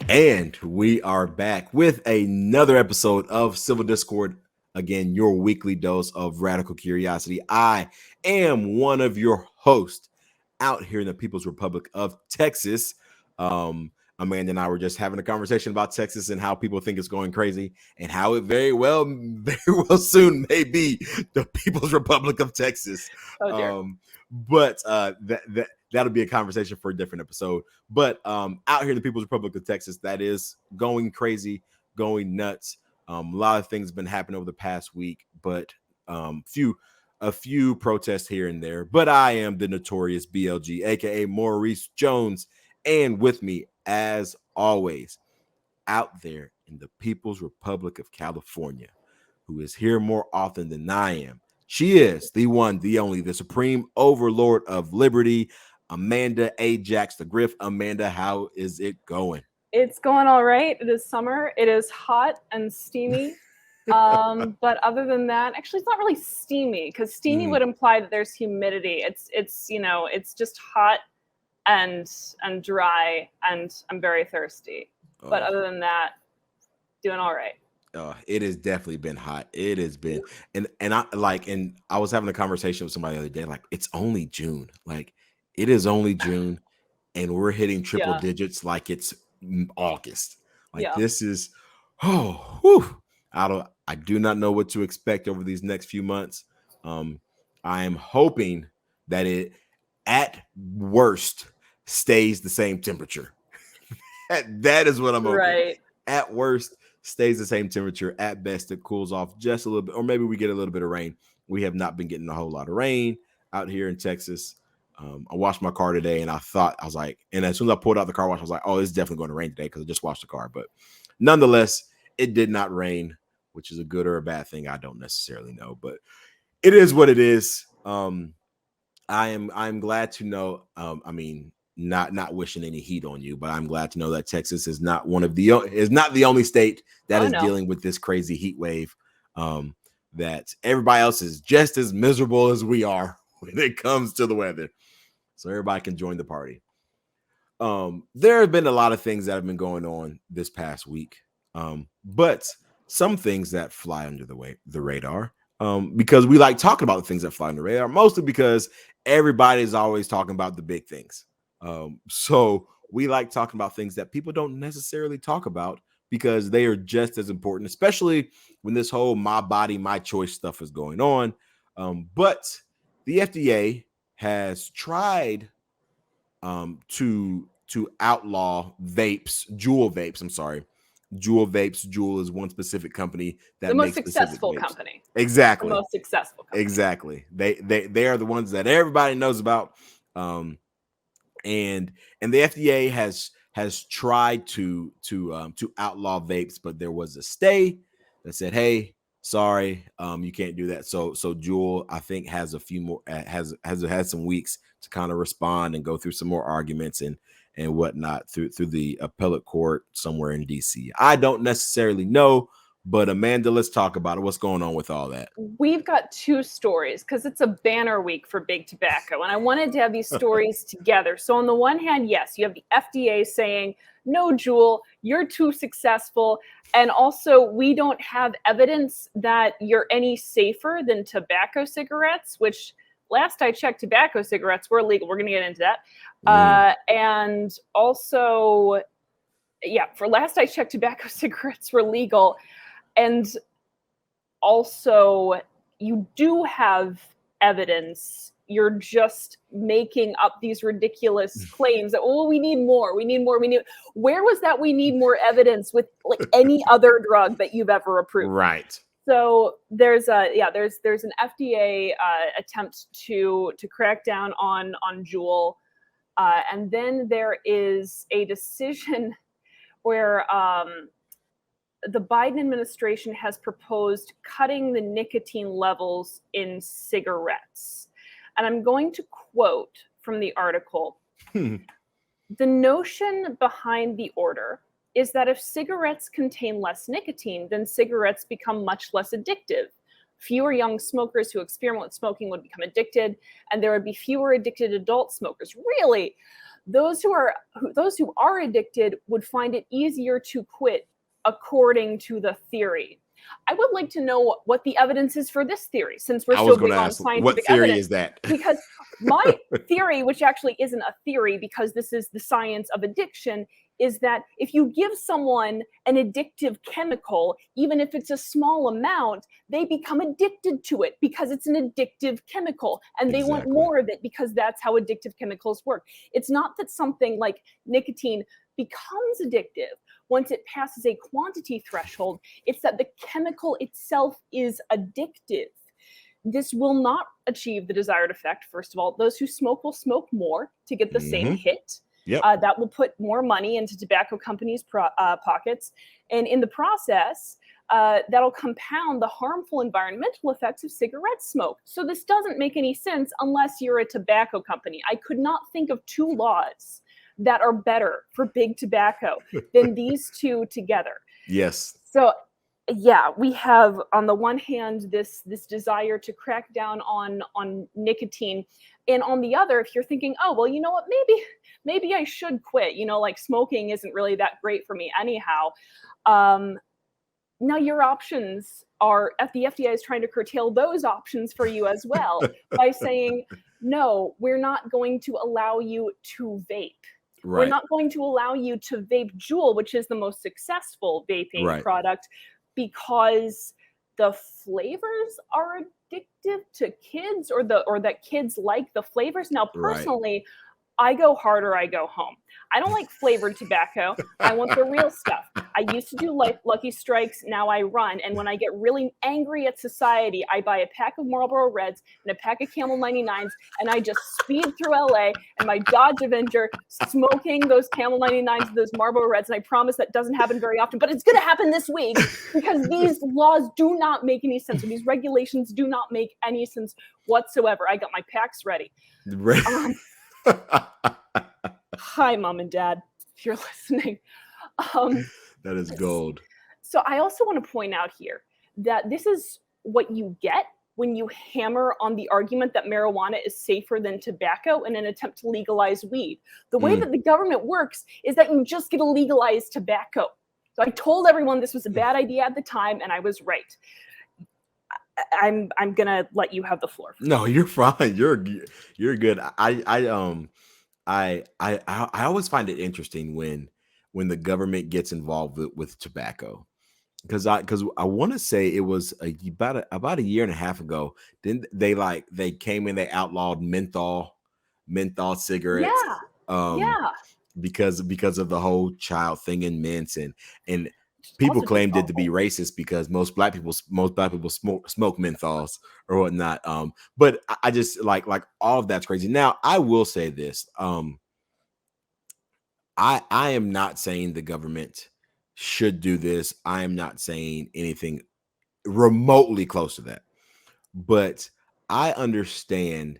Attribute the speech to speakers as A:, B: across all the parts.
A: And we are back with another episode of Civil Discord. Again, your weekly dose of radical curiosity. I am one of your hosts out here in the People's Republic of Texas. Amanda and I were just having a conversation about Texas and how people think it's going crazy and how it very well soon may be the People's Republic of Texas.
B: Oh dear.
A: That'll be a conversation for a different episode. But out here in the People's Republic of Texas, that is going crazy, going nuts. A lot of things have been happening over the past week, but a few protests here and there. But I am the notorious BLG, aka Maurice Jones, and with me, as always, out there in the People's Republic of California, who is here more often than I am. She is the one, the only, the supreme overlord of liberty, Amanda Ajax the Griff. Amanda, how is it going?
B: It's going all right. It is summer. It is hot and steamy. But other than that, actually, it's not really steamy because steamy would imply that there's humidity. It's just hot and dry, and I'm very thirsty. But other than that, doing all right.
A: It has definitely been hot. It has been, and I was having a conversation with somebody the other day. Like, it's only June. Like, it is only June, and we're hitting triple digits like it's August. Like this is, I do not know what to expect over these next few months. I am hoping that it, at worst, stays the same temperature. That is what I'm hoping.
B: Right.
A: At worst, stays the same temperature. At best, it cools off just a little bit, or maybe we get a little bit of rain. We have not been getting a whole lot of rain out here in Texas. I washed my car today, and I was like, and as soon as I pulled out the car wash, I was like, oh, it's definitely going to rain today because I just washed the car. But nonetheless, it did not rain, which is a good or a bad thing. I don't necessarily know, but it is what it is. I'm glad to know. Not wishing any heat on you, but I'm glad to know that Texas is not the only state that is dealing with this crazy heat wave. That everybody else is just as miserable as we are when it comes to the weather. So everybody can join the party. There have been a lot of things that have been going on this past week, but some things that fly under the radar. Because we like talking about the things that fly under the radar, mostly because everybody is always talking about the big things. So we like talking about things that people don't necessarily talk about because they are just as important, especially when this whole my body, my choice stuff is going on. But the FDA has tried to outlaw vapes, Juul vapes. I'm sorry. Juul vapes. Juul is one specific company that
B: the most
A: makes
B: successful
A: vapes.
B: company.
A: Exactly.
B: The most successful company.
A: Exactly. They are the ones that everybody knows about. And the FDA has tried to outlaw vapes, but there was a stay that said, "Hey, sorry, you can't do that." So Juul, I think, has a few more has had some weeks to kind of respond and go through some more arguments and whatnot through the appellate court somewhere in DC. I don't necessarily know, but Amanda, let's talk about it. What's going on with all that?
B: We've got two stories because it's a banner week for big tobacco, and I wanted to have these stories together. So on the one hand, yes, you have the FDA saying, no, Juul, you're too successful. And also, we don't have evidence that you're any safer than tobacco cigarettes, which last I checked, tobacco cigarettes were illegal. We're going to get into that. And also, for last I checked, tobacco cigarettes were legal. And also, you do have evidence. You're just making up these ridiculous claims that, we need more. Where was that? We need more evidence with like any other drug that you've ever approved.
A: Right.
B: So there's an FDA attempt to crack down on Juul, and then there is a decision where the Biden administration has proposed cutting the nicotine levels in cigarettes. And I'm going to quote from the article. The notion behind the order is that if cigarettes contain less nicotine, then cigarettes become much less addictive. Fewer young smokers who experiment with smoking would become addicted, and there would be fewer addicted adult smokers. Really? those who are addicted would find it easier to quit, according to the theory. I would like to know what the evidence is for this theory, since we're
A: I
B: so
A: was going
B: big
A: to
B: on
A: ask, what
B: scientific
A: theory
B: evidence.
A: is that?
B: Because my theory, which actually isn't a theory because this is the science of addiction, is that if you give someone an addictive chemical, even if it's a small amount, they become addicted to it because it's an addictive chemical and they want
A: Exactly.
B: more of it because that's how addictive chemicals work. It's not that something like nicotine becomes addictive once it passes a quantity threshold, it's that the chemical itself is addictive. This will not achieve the desired effect. First of all, those who smoke will smoke more to get the same hit.
A: Yep.
B: That will put more money into tobacco companies' pockets. And in the process, that'll compound the harmful environmental effects of cigarette smoke. So this doesn't make any sense unless you're a tobacco company. I could not think of two laws that are better for big tobacco than these two together.
A: Yes.
B: So yeah, we have on the one hand this desire to crack down on nicotine, and on the other, if you're thinking, oh well, you know what, maybe I should quit, like smoking isn't really that great for me anyhow. Now your options are, the FDA is trying to curtail those options for you as well by saying, no, we're not going to allow you to vape.
A: Right.
B: We're not going to allow you to vape Juul, which is the most successful vaping product, because the flavors are addictive to kids, or that kids like the flavors. Now, personally, I go hard or I go home. I don't like flavored tobacco. I want the real stuff. I used to do Lucky Strikes. Now I run. And when I get really angry at society, I buy a pack of Marlboro Reds and a pack of Camel 99s, and I just speed through LA in my Dodge Avenger, smoking those Camel 99s, those Marlboro Reds. And I promise that doesn't happen very often, but it's going to happen this week because these laws do not make any sense. And these regulations do not make any sense whatsoever. I got my packs ready. Hi, Mom and Dad, if you're listening.
A: That is gold.
B: So I also want to point out here that this is what you get when you hammer on the argument that marijuana is safer than tobacco in an attempt to legalize weed. The way that the government works is that you just get to legalize tobacco. So I told everyone this was a bad idea at the time, and I was right. I'm gonna let you have the floor.
A: No, you're fine. You're good. I always find it interesting when the government gets involved with tobacco, because I want to say it was about a year and a half ago. Didn't they came in, they outlawed menthol cigarettes?
B: Yeah.
A: Because of the whole child thing in mints, and people claimed it to be racist because most black people smoke menthols or whatnot. But I just like all of that's crazy. Now, I will say this. I am not saying the government should do this. I am not saying anything remotely close to that. But I understand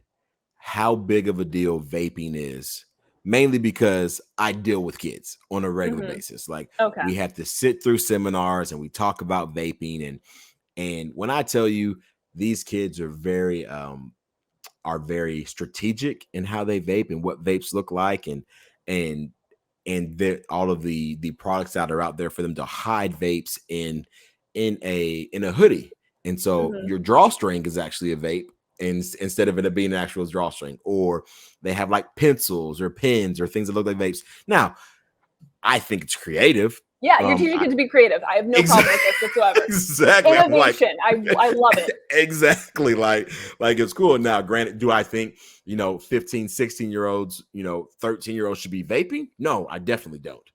A: how big of a deal vaping is, mainly because I deal with kids on a regular basis. Like, we have to sit through seminars and we talk about vaping, and when I tell you, these kids are very strategic in how they vape and what vapes look like, and all of the products that are out there for them to hide vapes in a hoodie. And so your drawstring is actually a vape, and instead of it being an actual drawstring, or they have like pencils or pens or things that look like vapes. Now, I think it's creative.
B: Yeah, you're teaching kids to be creative. I have no problem with this whatsoever.
A: Exactly.
B: Innovation. I love it.
A: Exactly. Like it's cool. Now, granted, do I think, 15, 16-year-olds, 13-year-olds should be vaping? No, I definitely don't.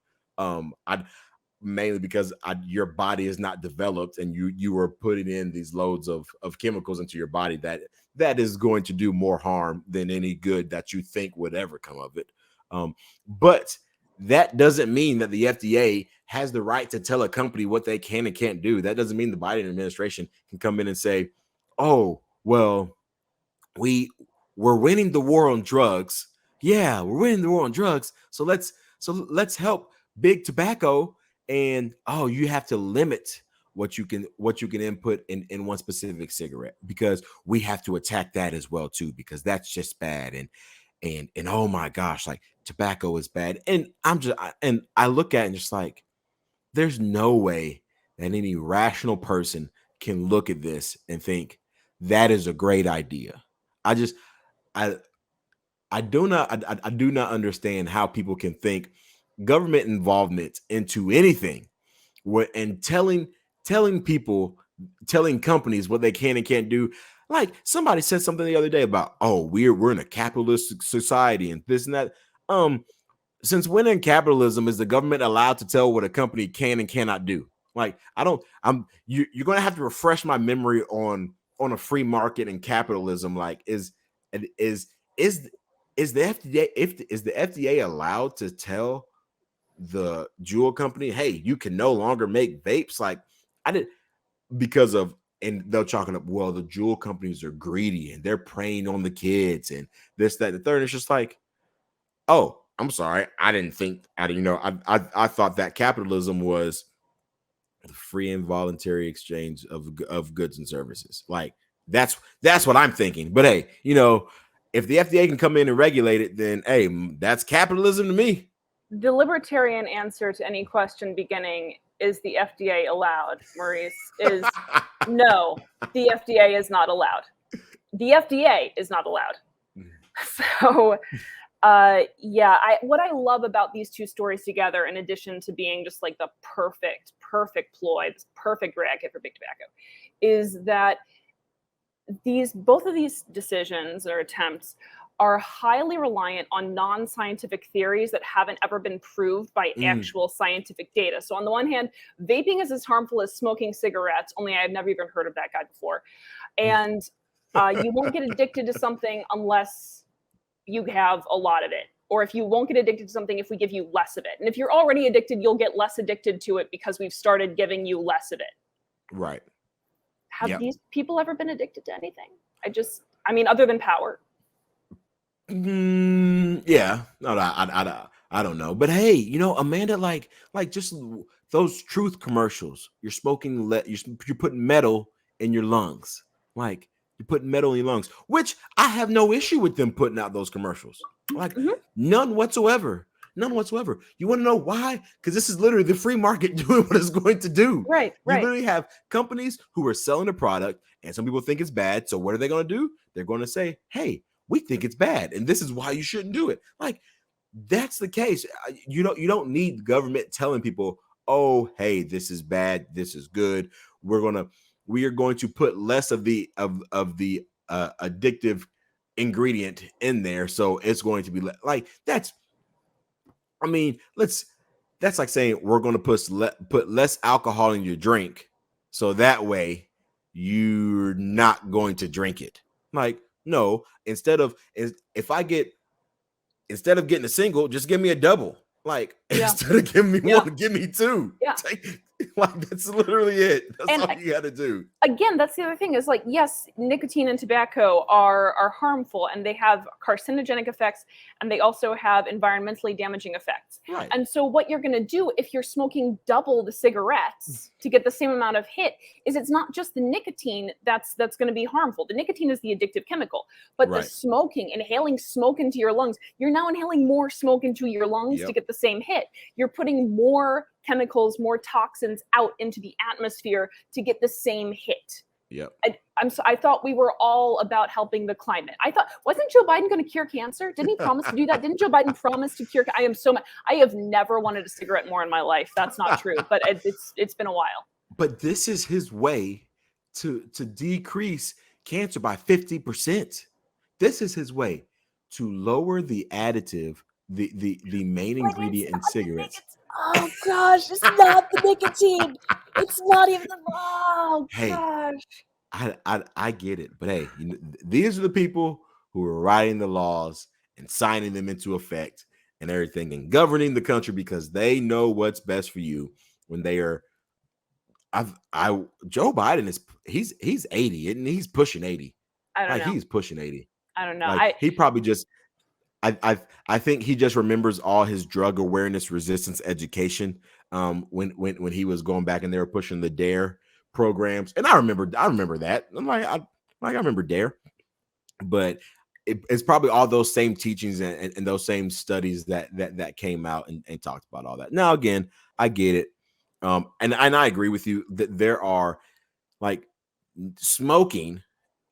A: Mainly because your body is not developed, and you are putting in these loads of chemicals into your body that is going to do more harm than any good that you think would ever come of it. But that doesn't mean that the FDA has the right to tell a company what they can and can't do. That doesn't mean the Biden administration can come in and say, oh, well, we're winning the war on drugs. Yeah, we're winning the war on drugs. So let's help big tobacco. And you have to limit what you can input in one specific cigarette, because we have to attack that as well too, because that's just bad. and oh my gosh, like tobacco is bad. And I look at it and just like, there's no way that any rational person can look at this and think that is a great idea. I just I I do not understand how people can think government involvement into anything and telling people, telling companies what they can and can't do. Like somebody said something the other day about, oh, we're in a capitalistic society and this and that. Since when in capitalism is the government allowed to tell what a company can and cannot do? Like, I don't. You're going to have to refresh my memory on a free market and capitalism. Like, is is is the FDA is the FDA allowed to tell the jewel company, hey, you can no longer make vapes? Like, I did because of, and they're chalking up, well, the jewel companies are greedy and they're preying on the kids and this, that, and the third. And it's just like, oh, I'm sorry. I didn't think. I thought that capitalism was the free and voluntary exchange of goods and services. Like that's what I'm thinking. But hey, if the FDA can come in and regulate it, then hey, that's capitalism to me.
B: The libertarian answer to any question beginning, is the FDA allowed, Maurice, is no, the FDA is not allowed. The FDA is not allowed. So what I love about these two stories together, in addition to being just like the perfect ploy, this perfect racket for big tobacco, is that both of these decisions or attempts are highly reliant on non-scientific theories that haven't ever been proved by actual scientific data. So on the one hand, vaping is as harmful as smoking cigarettes, only I've never even heard of that guy before. And you won't get addicted to something unless you have a lot of it, or if you won't get addicted to something if we give you less of it. And if you're already addicted, you'll get less addicted to it because we've started giving you less of it.
A: Right.
B: Have these people ever been addicted to anything? Other than power?
A: Yeah. No, I don't know. But hey, Amanda, like just those truth commercials. You're smoking, you're putting metal in your lungs. Like, you're putting metal in your lungs, which I have no issue with them putting out those commercials. Like, none whatsoever. None whatsoever. You want to know why? Because this is literally the free market doing what it's going to do.
B: Right.
A: You literally have companies who are selling a product, and some people think it's bad. So what are they going to do? They're going to say, hey, we think it's bad, and this is why you shouldn't do it. Like, that's the case. You don't need government telling people, oh, hey, this is bad, this is good. We are going to put less of the addictive ingredient in there, so it's going to be like that's. That's like saying we're going to put less alcohol in your drink, so that way you're not going to drink it. Like, no, instead of getting a single, just give me a double. Like, instead of giving me one, give me two.
B: Yeah.
A: Like, that's literally it. That's all you got to do.
B: Again, that's the other thing is, like, yes, nicotine and tobacco are harmful, and they have carcinogenic effects, and they also have environmentally damaging effects.
A: Right.
B: And so what you're going to do if you're smoking double the cigarettes to get the same amount of hit is, it's not just the nicotine that's going to be harmful. The nicotine is the addictive chemical, but the smoking, inhaling smoke into your lungs, you're now inhaling more smoke into your lungs to get the same hit. You're putting more chemicals, more toxins out into the atmosphere to get the same hit.
A: Yep.
B: I thought we were all about helping the climate. I thought, wasn't Joe Biden going to cure cancer? Didn't he promise to do that? Didn't Joe Biden promise to cure? I have never wanted a cigarette more in my life. That's not true, but it's been a while.
A: But this is his way to decrease cancer by 50%. This is his way to lower the additive, the main ingredient in cigarettes.
C: Oh gosh, it's not the nicotine. It's not even the. Oh gosh.
A: I get it, but hey, these are the people who are writing the laws and signing them into effect and everything, and governing the country because they know what's best for you. When they are, Joe Biden he's 80, and he's pushing 80.
B: I don't know.
A: He's pushing 80.
B: I don't know.
A: Like, he probably just. I think he just remembers all his drug awareness resistance education when he was going back and they were pushing the DARE programs. And I remember that. I remember DARE. But it's probably all those same teachings and those same studies that came out and talked about all that. Now, again, I get it. And I agree with you that there are, like, smoking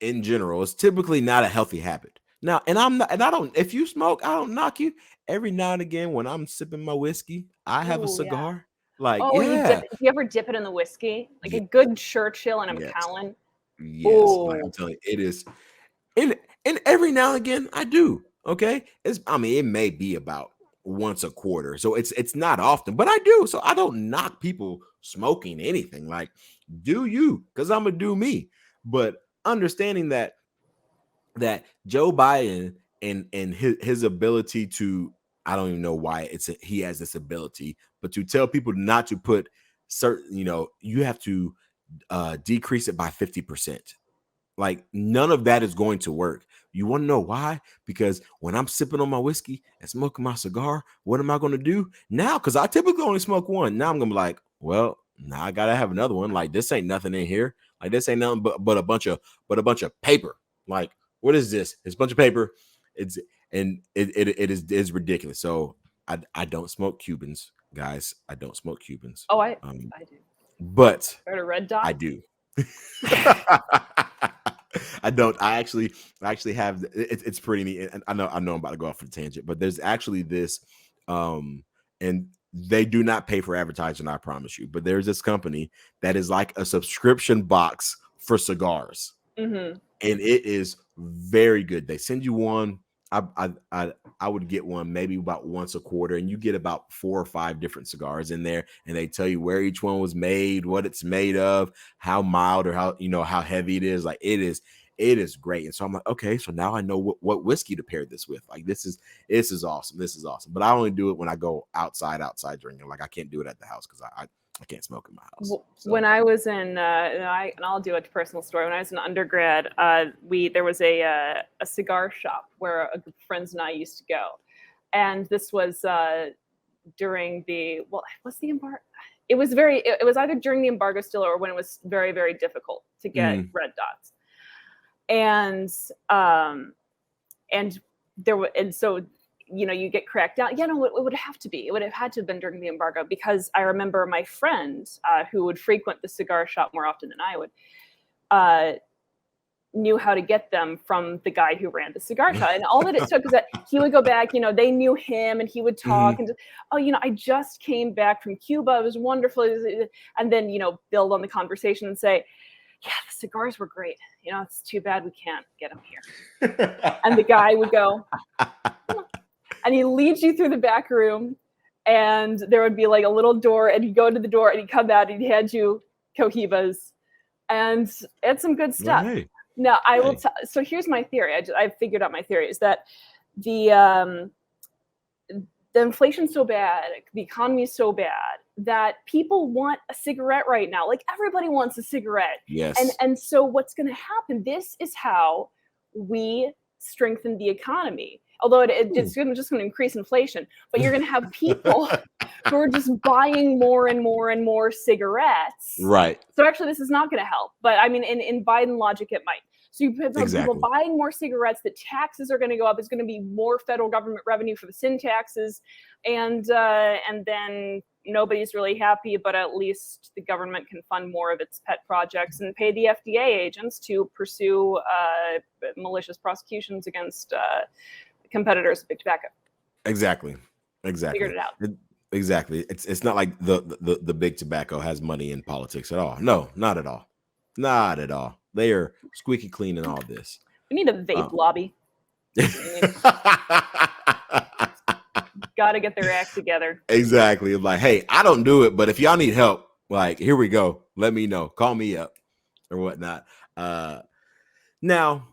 A: in general is typically not a healthy habit. Now, and I don't, if you smoke, I don't knock you. Every now and again, when I'm sipping my whiskey, I have a
B: Ooh, yeah.
A: cigar. Like,
B: Oh,
A: yeah,
B: do you ever dip it in the whiskey? Like
A: yeah,
B: a good Churchill and a
A: yes,
B: Macallan?
A: yes. Like,
B: Oh,
A: I'm telling you, it is. And every now and again, I do. Okay, I mean, it may be about once a quarter, so it's not often, but I do. So I don't knock people smoking anything. Like, do you? Because I'm gonna do me. But understanding that Joe Biden and his ability to, I don't even know why he has this ability, but to tell people not to put certain, you have to decrease it by 50%. Like, none of that is going to work. You want to know why? Because when I'm sipping on my whiskey and smoking my cigar, what am I going to do now? Because I typically only smoke one. Now I'm going to be like, well, now I got to have another one. Like, this ain't nothing in here. Like, this ain't nothing but a bunch of paper. Like, what is this? It's a bunch of paper. It is ridiculous. So I don't smoke Cubans, guys. I don't smoke Cubans.
B: oh, I do.
A: But
B: Or a red dot?
A: I do. I don't. I actually have. It's pretty neat. And I know I'm about to go off on a tangent, but there's actually this, and they do not pay for advertising, I promise you. But there's this company that is like a subscription box for cigars,
B: Mm-hmm.
A: and it is very good. They send you one. I would get one maybe about once a quarter, and you get about 4 or 5 different cigars in there, and they tell you where each one was made, what it's made of, how mild or how heavy it is. Like, it is great. And so I'm like, okay, so now I know what whiskey to pair this with. Like, this is awesome. This is awesome. But I only do it when I go outside drinking. Like, I can't do it at the house because I can't smoke in my house. So.
B: When I was in, and I'll do a personal story. When I was in undergrad, there was a cigar shop where a group of friends and I used to go, and this was during what's the embargo? It was either during the embargo still or when it was very, very difficult to get red dots, and so. You get cracked down. It would have to be. It would have had to have been during the embargo, because I remember my friend who would frequent the cigar shop more often than I would, knew how to get them from the guy who ran the cigar shop. And all that it took is that he would go back, they knew him, and he would talk and, I just came back from Cuba. It was wonderful. And then, build on the conversation and say, yeah, the cigars were great. It's too bad we can't get them here. And the guy would go, and he leads you through the back room, and there would be like a little door, and he'd go to the door, and he'd come out, and he'd hand you Cohibas, and it's some good stuff. Right. Now, I will. So here's my theory. I've figured out my theory is that the inflation's so bad, the economy is so bad that people want a cigarette right now. Like, everybody wants a cigarette.
A: Yes.
B: And so what's going to happen? This is how we strengthen the economy. Although it's just going to increase inflation, but you're going to have people who are just buying more and more and more cigarettes.
A: Right.
B: So actually, this is not going to help. But I mean, in Biden logic, it might. So you have people buying more cigarettes. The taxes are going to go up. It's going to be more federal government revenue for the sin taxes, and then nobody's really happy. But at least the government can fund more of its pet projects and pay the FDA agents to pursue malicious prosecutions against competitors of big tobacco.
A: Exactly.
B: Figured it out.
A: Exactly. It's not like the big tobacco has money in politics at all. No, not at all. Not at all. They are squeaky clean in all this.
B: We need a vape lobby. Got to get their act together.
A: Exactly. Like, hey, I don't do it, but if y'all need help, like, here we go. Let me know. Call me up or whatnot. Now,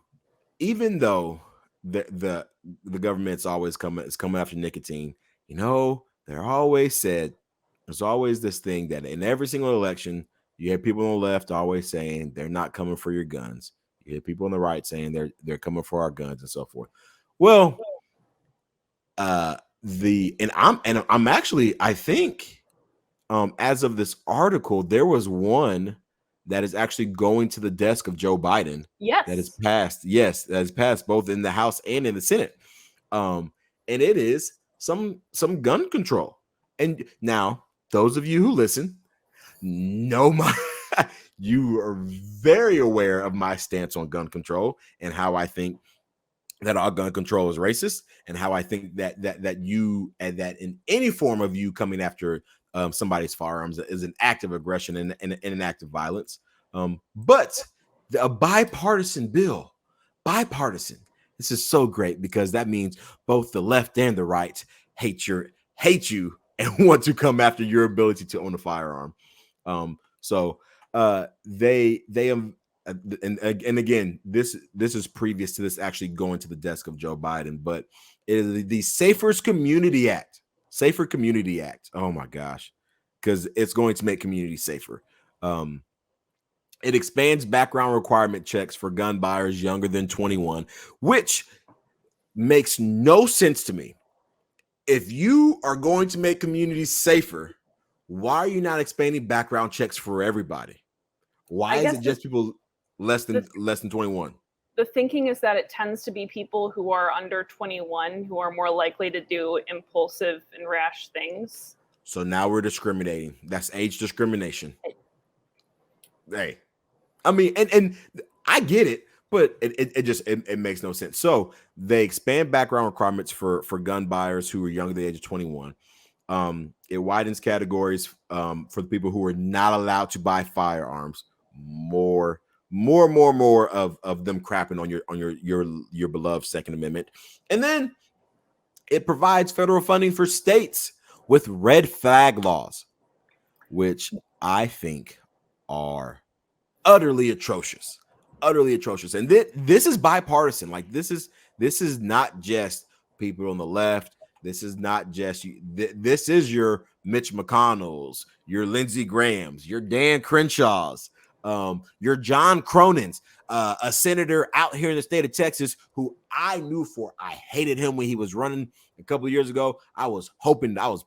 A: even though the government's always coming after nicotine, they're always said, there's always this thing that in every single election, you have people on the left always saying they're not coming for your guns. You have people on the right saying they're coming for our guns and so forth. Well, I'm actually, I think, as of this article, there was one that is actually going to the desk of Joe Biden.
B: Yes.
A: That is passed. Yes, that is passed both in the House and in the Senate. And it is some gun control. And now, those of you who listen know you are very aware of my stance on gun control and how I think that our gun control is racist, and how I think that in any form of you coming after somebody's firearms is an act of aggression and an act of violence. But a bipartisan bill, bipartisan. This is so great because that means both the left and the right hate you and want to come after your ability to own a firearm. And again, this is previous to this actually going to the desk of Joe Biden, but it is the Safer Community Act. Oh my gosh, because it's going to make communities safer. It expands background requirement checks for gun buyers younger than 21, which makes no sense to me. If you are going to make communities safer, why are you not expanding background checks for everybody? Why is it just people less than 21?
B: The thinking is that it tends to be people who are under 21 who are more likely to do impulsive and rash things.
A: So now we're discriminating. That's age discrimination. Hey, I mean, and I get it, but it makes no sense. So they expand background requirements for gun buyers who are younger than the age of 21. It widens categories for the people who are not allowed to buy firearms. More of them crapping on your beloved Second Amendment. And then it provides federal funding for states with red flag laws, which I think are utterly atrocious. And this is bipartisan. Like this is not just people on the left. This is not just you. This is your Mitch McConnells, your Lindsey Grahams, your Dan Crenshaws, your John Cronin's, a senator out here in the state of Texas who I hated him when he was running a couple of years ago. I was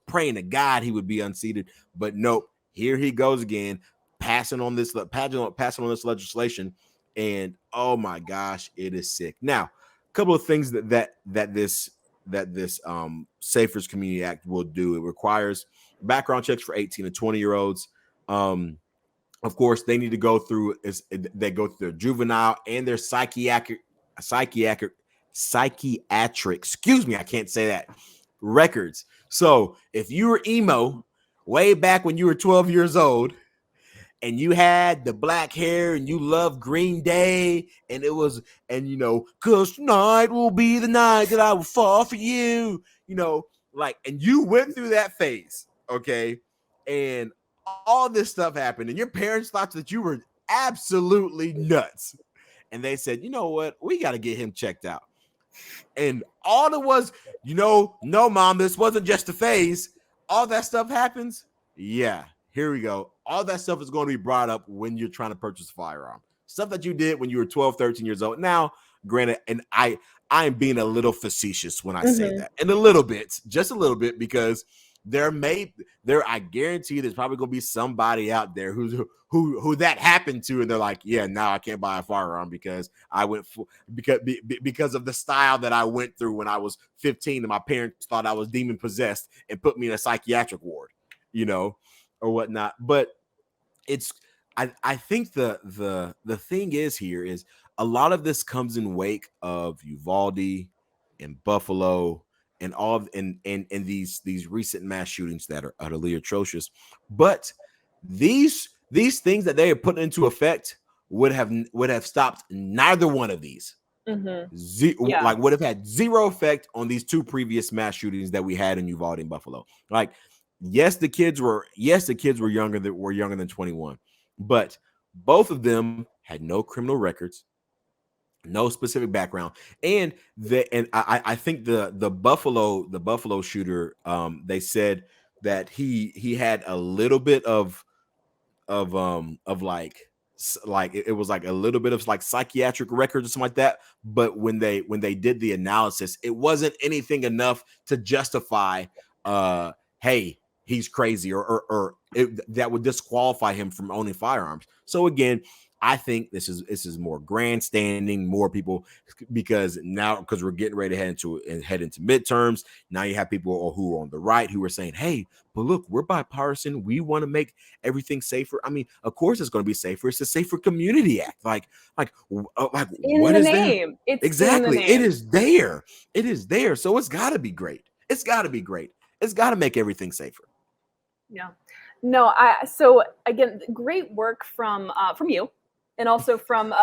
A: praying to God he would be unseated, but nope. Here he goes again, passing on this legislation, and oh my gosh, it is sick. Now, a couple of things that this Safer Community Act will do. It requires background checks for 18 to 20-year-olds. Of course, they need to go through their juvenile and their psychiatric, excuse me, I can't say that, records. So if you were emo way back when you were 12 years old and you had the black hair and you loved Green Day and cause tonight will be the night that I will fall for you, and you went through that phase, okay, and all this stuff happened and your parents thought that you were absolutely nuts, and they said, you know what, we got to get him checked out. And all it was, no, mom, this wasn't just a phase. All that stuff happens. Yeah, here we go. All that stuff is going to be brought up when you're trying to purchase a firearm. Stuff that you did when you were 12, 13 years old. Now, granted, and I'm being a little facetious when I say that. And just a little bit, because I guarantee there's probably going to be somebody out there who that happened to, and they're like, yeah, now I can't buy a firearm because I went because of the style that I went through when I was 15 and my parents thought I was demon possessed and put me in a psychiatric ward, or whatnot. But I think the thing is a lot of this comes in wake of Uvalde and Buffalo and all of and these recent mass shootings that are utterly atrocious. But these things that they are putting into effect would have stopped neither one of these. Would have had zero effect on these two previous mass shootings that we had in Uvalde and Buffalo. Like, yes, the kids were younger than 21, but both of them had no criminal records, no specific background, and I think the Buffalo shooter, they said that he had a little bit of like it was like a little bit of like psychiatric records or something like that. But when they did the analysis, it wasn't anything enough to justify, hey, he's crazy, or that would disqualify him from owning firearms. So again, I think this is more grandstanding, more people, because we're getting ready to head into midterms. Now you have people who are on the right who are saying, hey, but look, we're bipartisan. We want to make everything safer. I mean, of course it's going to be safer. It's a Safer Community Act. Like
B: in
A: what
B: the
A: is
B: name.
A: there?
B: It's
A: Exactly.
B: in the name.
A: It is there. It is there. So it's got to be great. It's got to be great. It's got to make everything safer.
B: Yeah. No, so again, great work from you, and also from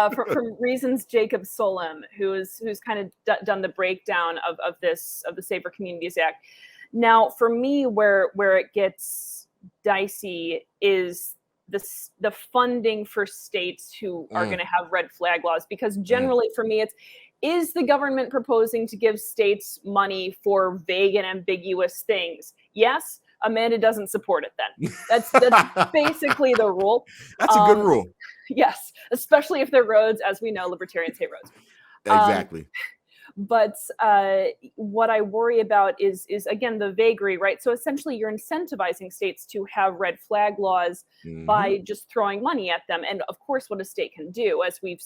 B: Reasons Jacob Solem, who's kind of done the breakdown of the Safer Communities Act. Now, for me, where it gets dicey is the funding for states who are going to have red flag laws, because generally for me is the government proposing to give states money for vague and ambiguous things? Yes. Amanda doesn't support it then. That's basically the rule.
A: That's a good rule.
B: Yes, especially if they're roads. As we know, libertarians hate roads.
A: Exactly.
B: But what I worry about is again the vagary, right? So essentially you're incentivizing states to have red flag laws by just throwing money at them. And of course what a state can do, as we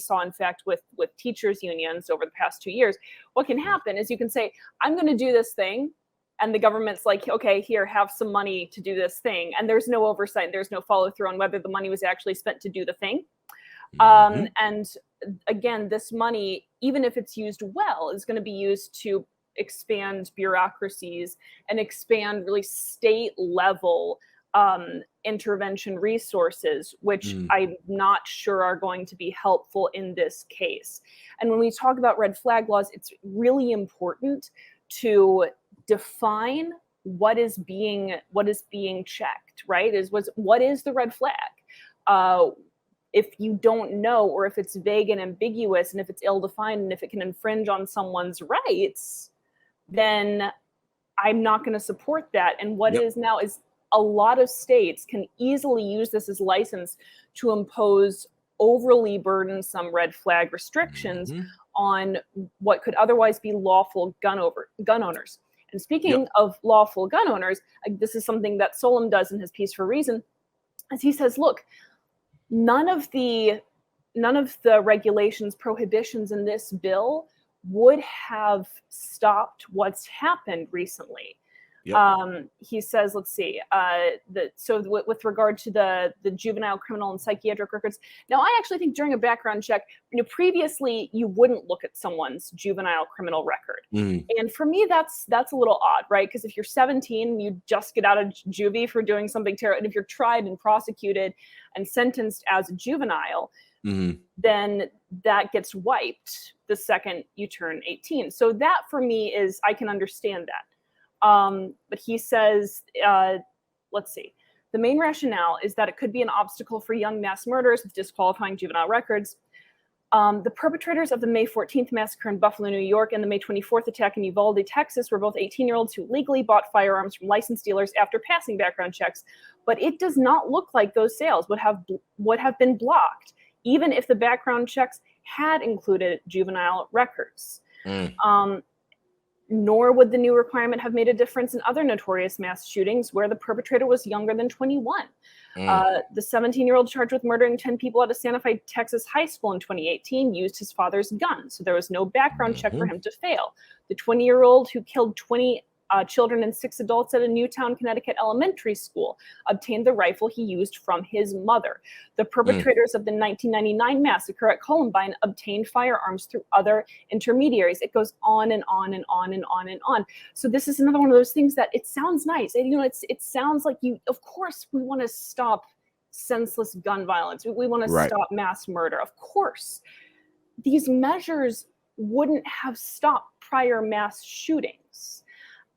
B: saw in fact with teachers unions over the past 2 years, what can happen is you can say, I'm going to do this thing, and the government's like, okay, here, have some money to do this thing. And there's no oversight, there's no follow through on whether the money was actually spent to do the thing. And again, this money, even if it's used well, is going to be used to expand bureaucracies and expand really state level intervention resources, which I'm not sure are going to be helpful in this case. And when we talk about red flag laws, it's really important to define what is being checked, right? What is the red flag? If you don't know, or if it's vague and ambiguous, and if it's ill-defined, and if it can infringe on someone's rights, then I'm not going to support that. And what it is now is a lot of states can easily use this as license to impose overly burdensome red flag restrictions on what could otherwise be lawful gun owners. And speaking of lawful gun owners, this is something that Solem does in his piece for Reason, as he says, look, none of the regulations, prohibitions in this bill would have stopped what's happened recently. He says, let's see, with regard to the juvenile criminal and psychiatric records. Now, I actually think during a background check, previously you wouldn't look at someone's juvenile criminal record. And for me, that's a little odd, right? Because if you're 17, you just get out of juvie for doing something terrible. And if you're tried and prosecuted and sentenced as a juvenile, then that gets wiped the second you turn 18. So that for me is, I can understand that. But he says, let's see, the main rationale is that it could be an obstacle for young mass murderers with disqualifying juvenile records. The perpetrators of the May 14th massacre in Buffalo, New York, and the May 24th attack in Uvalde, Texas, were both 18-year-olds who legally bought firearms from licensed dealers after passing background checks. But it does not look like those sales would have been blocked, even if the background checks had included juvenile records. Nor would the new requirement have made a difference in other notorious mass shootings where the perpetrator was younger than 21. The 17-year-old charged with murdering 10 people at a Santa Fe, Texas high school in 2018 used his father's gun, so there was no background check for him to fail. The 20-year-old who killed 20 children and 6 adults at a Newtown, Connecticut elementary school obtained the rifle he used from his mother. The perpetrators of the 1999 massacre at Columbine obtained firearms through other intermediaries. It goes on and on and on and on and on. So this is another one of those things that it sounds nice. And, it sounds like of course, we want to stop senseless gun violence. We want to stop mass murder. Of course, these measures wouldn't have stopped prior mass shootings.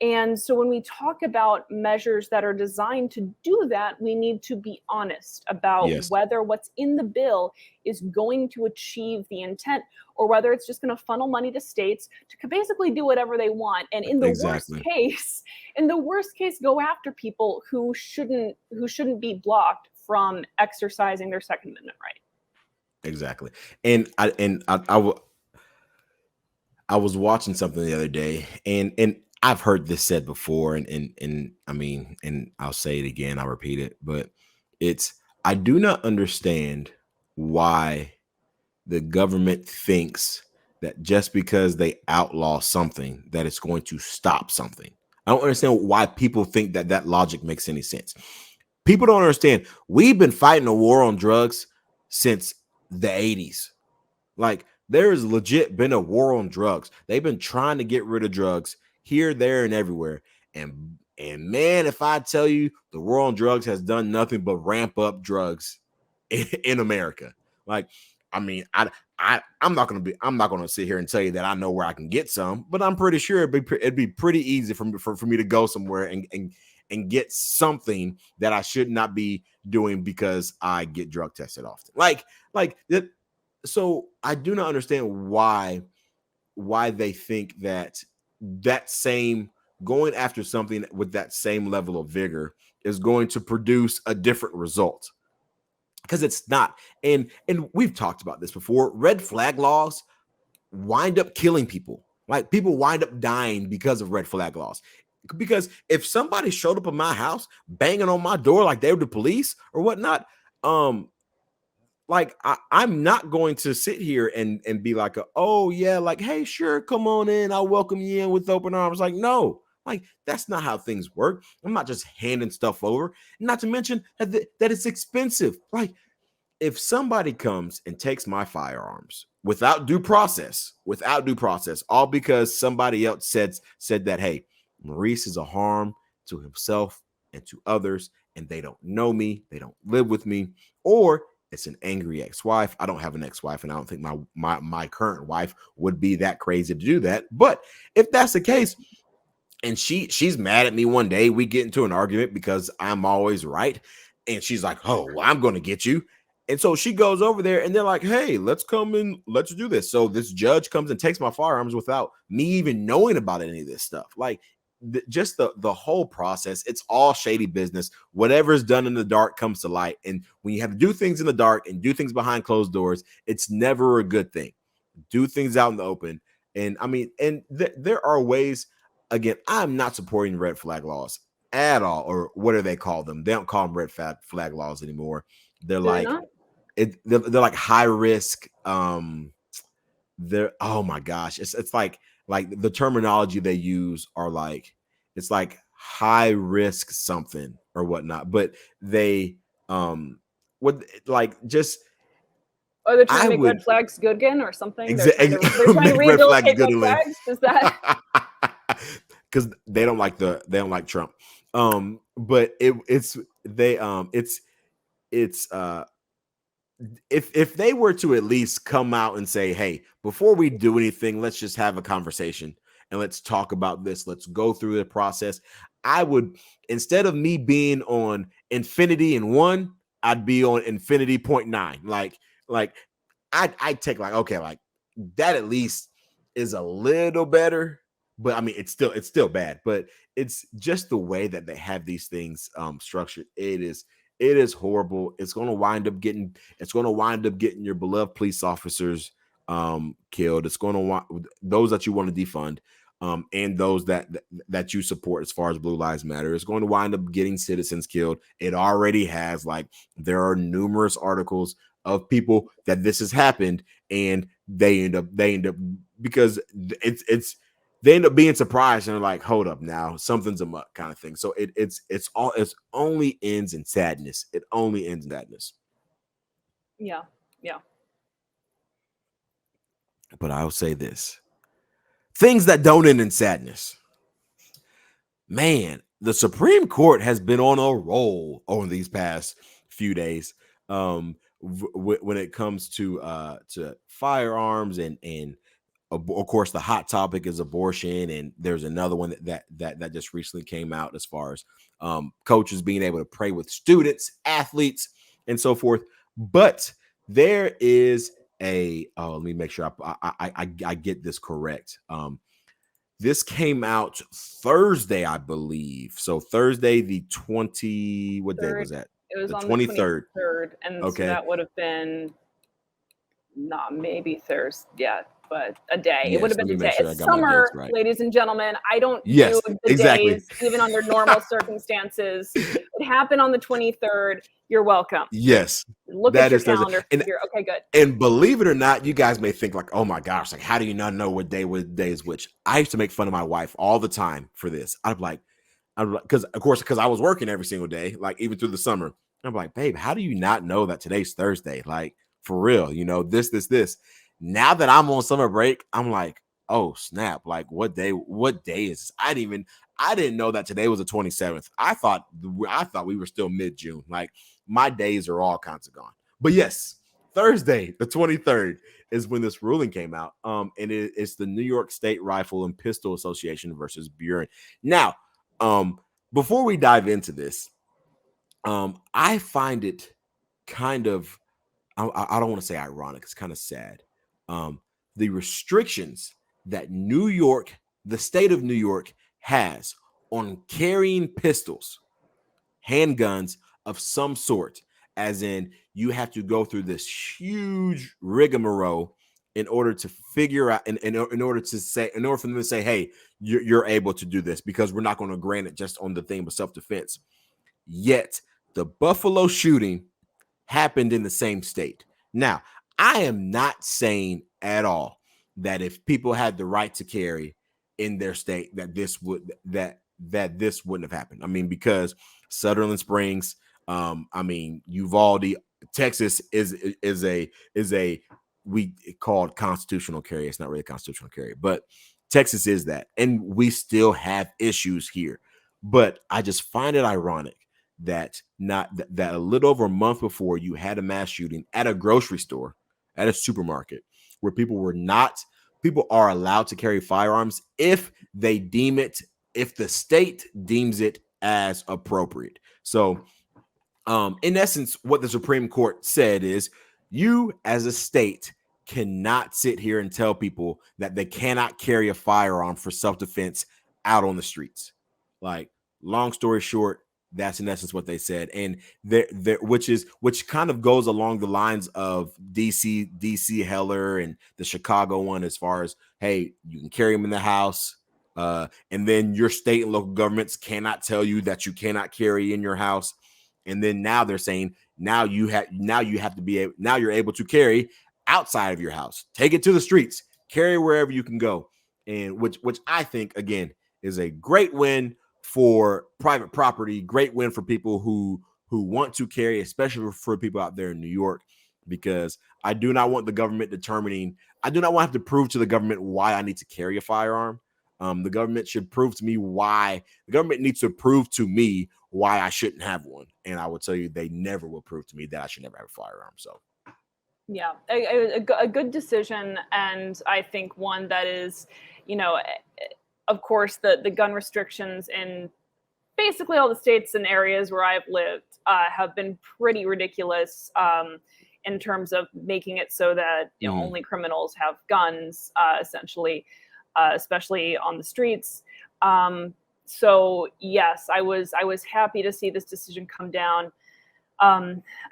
B: And so when we talk about measures that are designed to do that, we need to be honest about whether what's in the bill is going to achieve the intent, or whether it's just going to funnel money to states to basically do whatever they want. And in the worst case, go after people who shouldn't be blocked from exercising their Second Amendment right.
A: Exactly. And I was watching something the other day, and I've heard this said before, and I mean, and I'll say it again, I'll repeat it, but I do not understand why the government thinks that just because they outlaw something that it's going to stop something. I don't understand why people think that that logic makes any sense. People don't understand. We've been fighting a war on drugs since the 80s. Like, there has legit been a war on drugs. They've been trying to get rid of drugs here, there, and everywhere. And man, if I tell you, the war on drugs has done nothing but ramp up drugs in America. Like, I mean, I'm not gonna sit here and tell you that I know where I can get some, but I'm pretty sure it'd be pretty easy for me to go somewhere and get something that I should not be doing because I get drug tested often. Like that. So I do not understand why they think that same going after something with that same level of vigor is going to produce a different result, because it's not. And we've talked about this before. Red flag laws wind up killing people. Like, people wind up dying because of red flag laws. Because if somebody showed up at my house banging on my door like they were the police or whatnot, like, I'm not going to sit here and be like, oh yeah, like, hey, sure, come on in, I'll welcome you in with open arms. Like, no, like, that's not how things work. I'm not just handing stuff over. Not to mention that it's expensive. Like, if somebody comes and takes my firearms without due process, all because somebody else said that, hey, Maurice is a harm to himself and to others, and they don't know me, they don't live with me, or it's an angry ex-wife. I don't have an ex-wife, and I don't think my current wife would be that crazy to do that. But if that's the case, and she's mad at me one day, we get into an argument because I'm always right, and she's like, oh, well, I'm going to get you. And so she goes over there, and they're like, hey, let's come in, let's do this. So this judge comes and takes my firearms without me even knowing about any of this stuff. Like, just the whole process, it's all shady business. Whatever's done in the dark comes to light. And when you have to do things in the dark and do things behind closed doors, it's never a good thing. Do things out in the open. And I mean, and there are ways. Again, I'm not supporting red flag laws at all, or what do they call them? They don't call them red flag laws anymore. They're like they're like high risk. They're, oh my gosh, it's like the terminology they use are like, it's like high risk something or whatnot, but they would like just.
B: Oh, they're trying to make red flags good again or something. They're trying to rehabilitate red flags. Is that
A: because they don't like Trump? But it's if they were to at least come out and say, hey, before we do anything, let's just have a conversation and let's talk about this. Let's go through the process. I would, instead of me being on infinity and 1, I'd be on infinity 0.9. Like I'd take like, okay, like that at least is a little better, but I mean, it's still bad, but it's just the way that they have these things structured. It is horrible. It's going to wind up getting your beloved police officers killed. It's going to want those that you want to defund, and those that you support as far as Blue Lives Matter. It's going to wind up getting citizens killed. It already has. Like, there are numerous articles of people that this has happened, and they end up because they end up being surprised and they're like, hold up now, something's amok, kind of thing. So it's only ends in sadness. It only ends in sadness.
B: Yeah.
A: But I'll say this. Things that don't end in sadness. Man, the Supreme Court has been on a roll over these past few days. When it comes to firearms and of course, the hot topic is abortion, and there's another one that just recently came out as far as coaches being able to pray with students, athletes, and so forth. But there is let me make sure I get this correct. This came out Thursday, I believe. So Thursday, the 20. What day was that?
B: It was
A: the
B: on
A: 23rd.
B: The 23rd, and okay. So that would have been maybe Thursday. Yeah, but a day. It
A: Yes,
B: would have
A: let
B: been
A: me
B: a
A: make
B: day.
A: sure I
B: It's
A: got my dates
B: summer,
A: right.
B: ladies and gentlemen. I don't
A: Yes,
B: do the
A: exactly.
B: days even under normal circumstances. It happened on the 23rd. You're welcome.
A: Yes,
B: Look at
A: that
B: your
A: is Thursday.
B: calendar.
A: And
B: Figure, okay, good.
A: And believe it or not, you guys may think like, oh my gosh, like how do you not know what day is which? I used to make fun of my wife all the time for this. I'm like, because I was working every single day, like even through the summer. I'm like, babe, how do you not know that today's Thursday? Like for real, this. Now that I'm on summer break, I'm like, oh snap! Like what day is this? I didn't know that today was the 27th. I thought we were still mid-June. Like my days are all kinds of gone. But yes, Thursday, the 23rd, is when this ruling came out. And it's the New York State Rifle and Pistol Association versus Buren. Now, before we dive into this, I find it kind of, I don't want to say ironic, it's kind of sad. The restrictions that the state of New York has on carrying pistols, handguns of some sort, as in you have to go through this huge rigmarole in order to figure out, in order for them to say, hey, you're able to do this, because we're not going to grant it just on the thing of self-defense. Yet the Buffalo shooting happened in the same state. Now, I am not saying at all that if people had the right to carry in their state, that this wouldn't have happened. I mean, because Sutherland Springs, Uvalde, Texas is a we called constitutional carry. It's not really a constitutional carry, but Texas is that, and we still have issues here. But I just find it ironic that a little over a month before, you had a mass shooting at a grocery store, at a supermarket, where people are allowed to carry firearms if the state deems it as appropriate. So in essence, what the Supreme Court said is, you as a state cannot sit here and tell people that they cannot carry a firearm for self-defense out on the streets. Like, long story short, that's in essence what they said. And which kind of goes along the lines of DC Heller and the Chicago one, as far as, hey, you can carry them in the house, and then your state and local governments cannot tell you that you cannot carry in your house. And then now they're saying, now you're able to carry outside of your house. Take it to the streets, carry wherever you can go. And which I think, again, is a great win for private property, great win for people who want to carry, especially for people out there in New York, because I do not want to have to prove to the government why I need to carry a firearm. The government needs to prove to me why I shouldn't have one. And I will tell you, they never will prove to me that I should never have a firearm. So
B: yeah, a good decision. And I think one that is, of course, the gun restrictions in basically all the states and areas where I've lived have been pretty ridiculous, in terms of making it so that only criminals have guns, essentially, especially on the streets. So yes, I was happy to see this decision come down.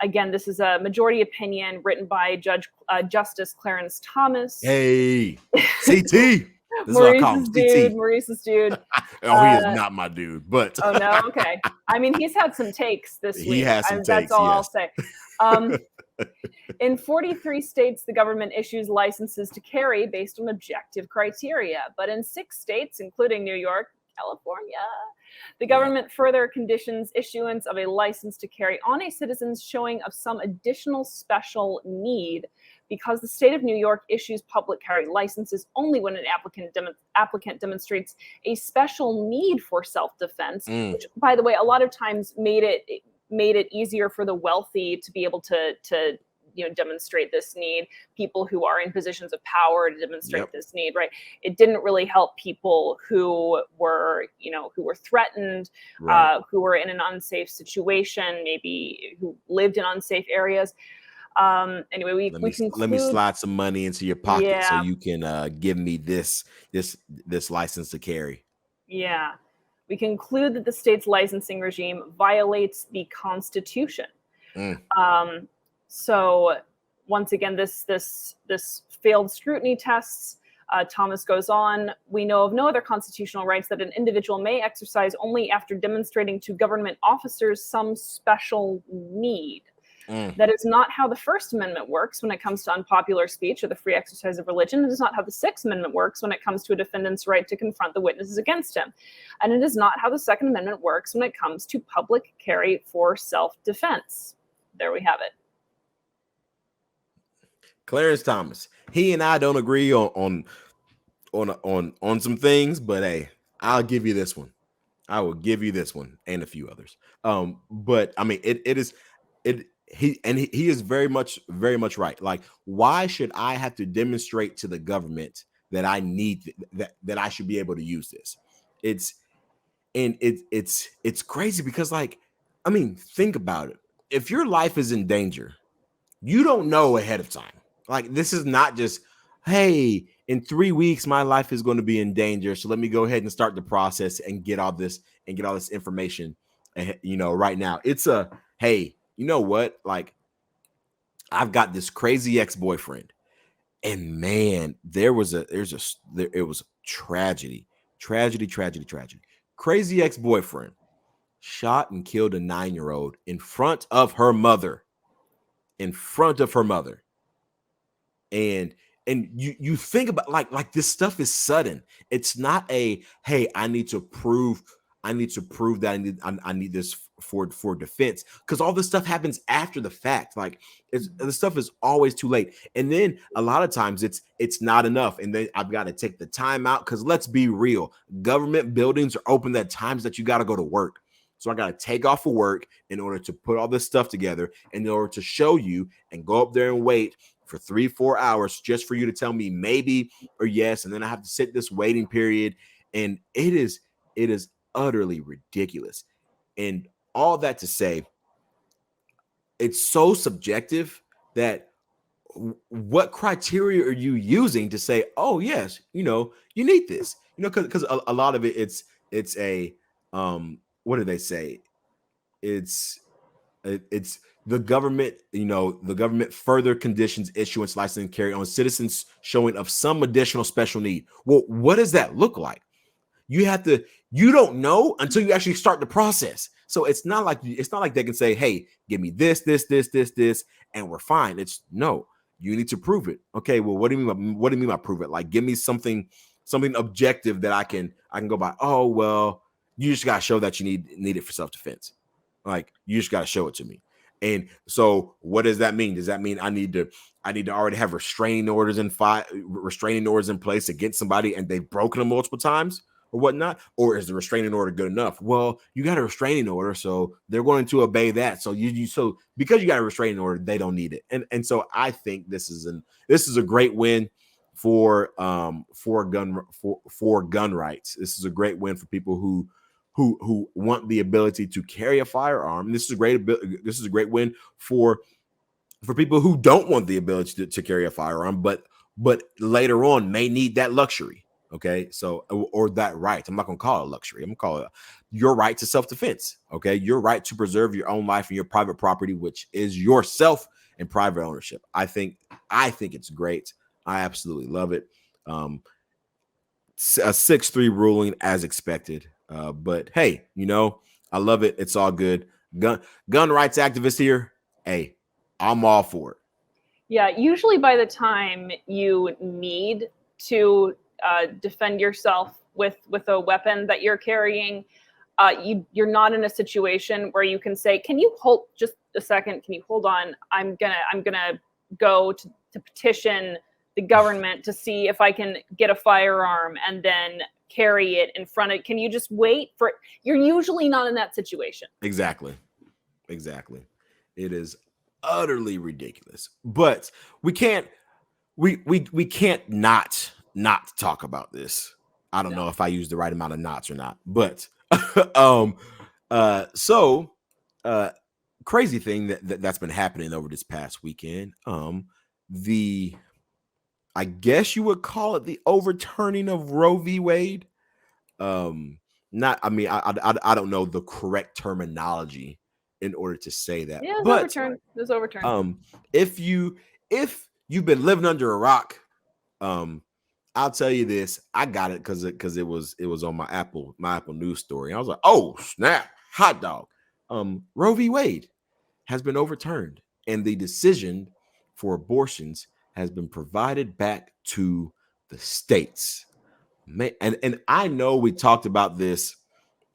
B: Again, this is a majority opinion written by Justice Clarence Thomas.
A: Hey, CT. This is what I call him, CT.
B: Maurice's dude.
A: Oh, he is not my dude, but
B: oh no, okay. I mean, he's had some takes this week.
A: He has some takes.
B: That's all
A: yes.
B: I'll say. In 43 states, the government issues licenses to carry based on objective criteria, but in 6 states, including New York, California, the government further conditions issuance of a license to carry on a citizen's showing of some additional special need, because the state of New York issues public carry licenses only when an applicant demonstrates a special need for self-defense, which, by the way, a lot of times made it easier for the wealthy to be able to demonstrate this need, people who are in positions of power to demonstrate this need, right? It didn't really help people who were threatened,
A: right.
B: Who were in an unsafe situation, maybe who lived in unsafe areas. Anyway,
A: let me slide some money into your pocket so you can give me this license to carry.
B: Yeah. We conclude that the state's licensing regime violates the Constitution. So once again, this failed scrutiny tests. Thomas goes on, we know of no other constitutional rights that an individual may exercise only after demonstrating to government officers some special need. That is not how the First Amendment works when it comes to unpopular speech or the free exercise of religion. It is not how the Sixth Amendment works when it comes to a defendant's right to confront the witnesses against him. And it is not how the Second Amendment works when it comes to public carry for self-defense. There we have it.
A: Clarence Thomas. He and I don't agree on some things, but hey, I'll give you this one. I will give you this one and a few others. But I mean, he is very much right. Like, why should I have to demonstrate to the government that I need that I should be able to use this? It's crazy because, like, I mean, think about it. If your life is in danger, you don't know ahead of time. Like, this is not just, hey, in 3 weeks my life is going to be in danger, so let me go ahead and start the process and get all this information, right now. It's a, hey, you know what? Like, I've got this crazy ex-boyfriend, and man, it was tragedy. Crazy ex-boyfriend shot and killed a 9-year-old in front of her mother. And you think about like this stuff is sudden. It's not a, hey, I need to prove that I need this for defense, because all this stuff happens after the fact. Like, the stuff is always too late, and then a lot of times it's not enough, and then I've got to take the time out, because let's be real, government buildings are open at times that you got to go to work. So I got to take off of work in order to put all this stuff together, and in order to show you and go up there and wait for 3-4 hours just for you to tell me maybe or yes, and then I have to sit this waiting period, and it is utterly ridiculous. And all that to say, it's so subjective that what criteria are you using to say, oh yes, you need this, because a lot of it, it's a what do they say? It's the government, the government further conditions issuance, license, and carry on citizens showing of some additional special need. Well, what does that look like? You don't know until you actually start the process. So it's not like they can say, hey, give me this, and we're fine. It's no, you need to prove it. Okay, well, what do you mean by prove it? Like, give me something objective that I can go by. Oh, well, you just gotta show that you need it for self-defense. Like, you just gotta show it to me. And so what does that mean? Does that mean I need to already have restraining orders in place against somebody and they've broken them multiple times or whatnot? Or is the restraining order good enough? Well, you got a restraining order, so they're going to obey that. So so because you got a restraining order, they don't need it. And so I think this is a great win for gun rights. This is a great win for people who want the ability to carry a firearm. This is a great win for people who don't want the ability to carry a firearm, but later on may need that luxury. Okay, so, or that right. I'm not gonna call it a luxury. I'm gonna call it your right to self-defense. Okay, your right to preserve your own life and your private property, which is yourself and private ownership. I think it's great. I absolutely love it. A 6-3 ruling as expected. But hey, I love it. It's all good. Gun rights activists here. Hey, I'm all for it.
B: Yeah, usually by the time you need to defend yourself with a weapon that you're carrying, you're not in a situation where you can say, can you hold just a second? Can you hold on? I'm gonna go to petition the government to see if I can get a firearm and then carry it in front of. Can you just wait for it? You're usually not in that situation.
A: Exactly. It is utterly ridiculous, but we can't not talk about this. I don't know if I use the right amount of knots or not, but crazy thing that's been happening over this past weekend. I guess you would call it the overturning of Roe v. Wade. I don't know the correct terminology in order to say that.
B: Yeah, it was overturned.
A: If you've been living under a rock I'll tell you this. I got it because it was on my Apple News story. I was like, oh snap, hot dog. Roe v. Wade has been overturned, and the decision for abortions has been provided back to the states. And I know we talked about this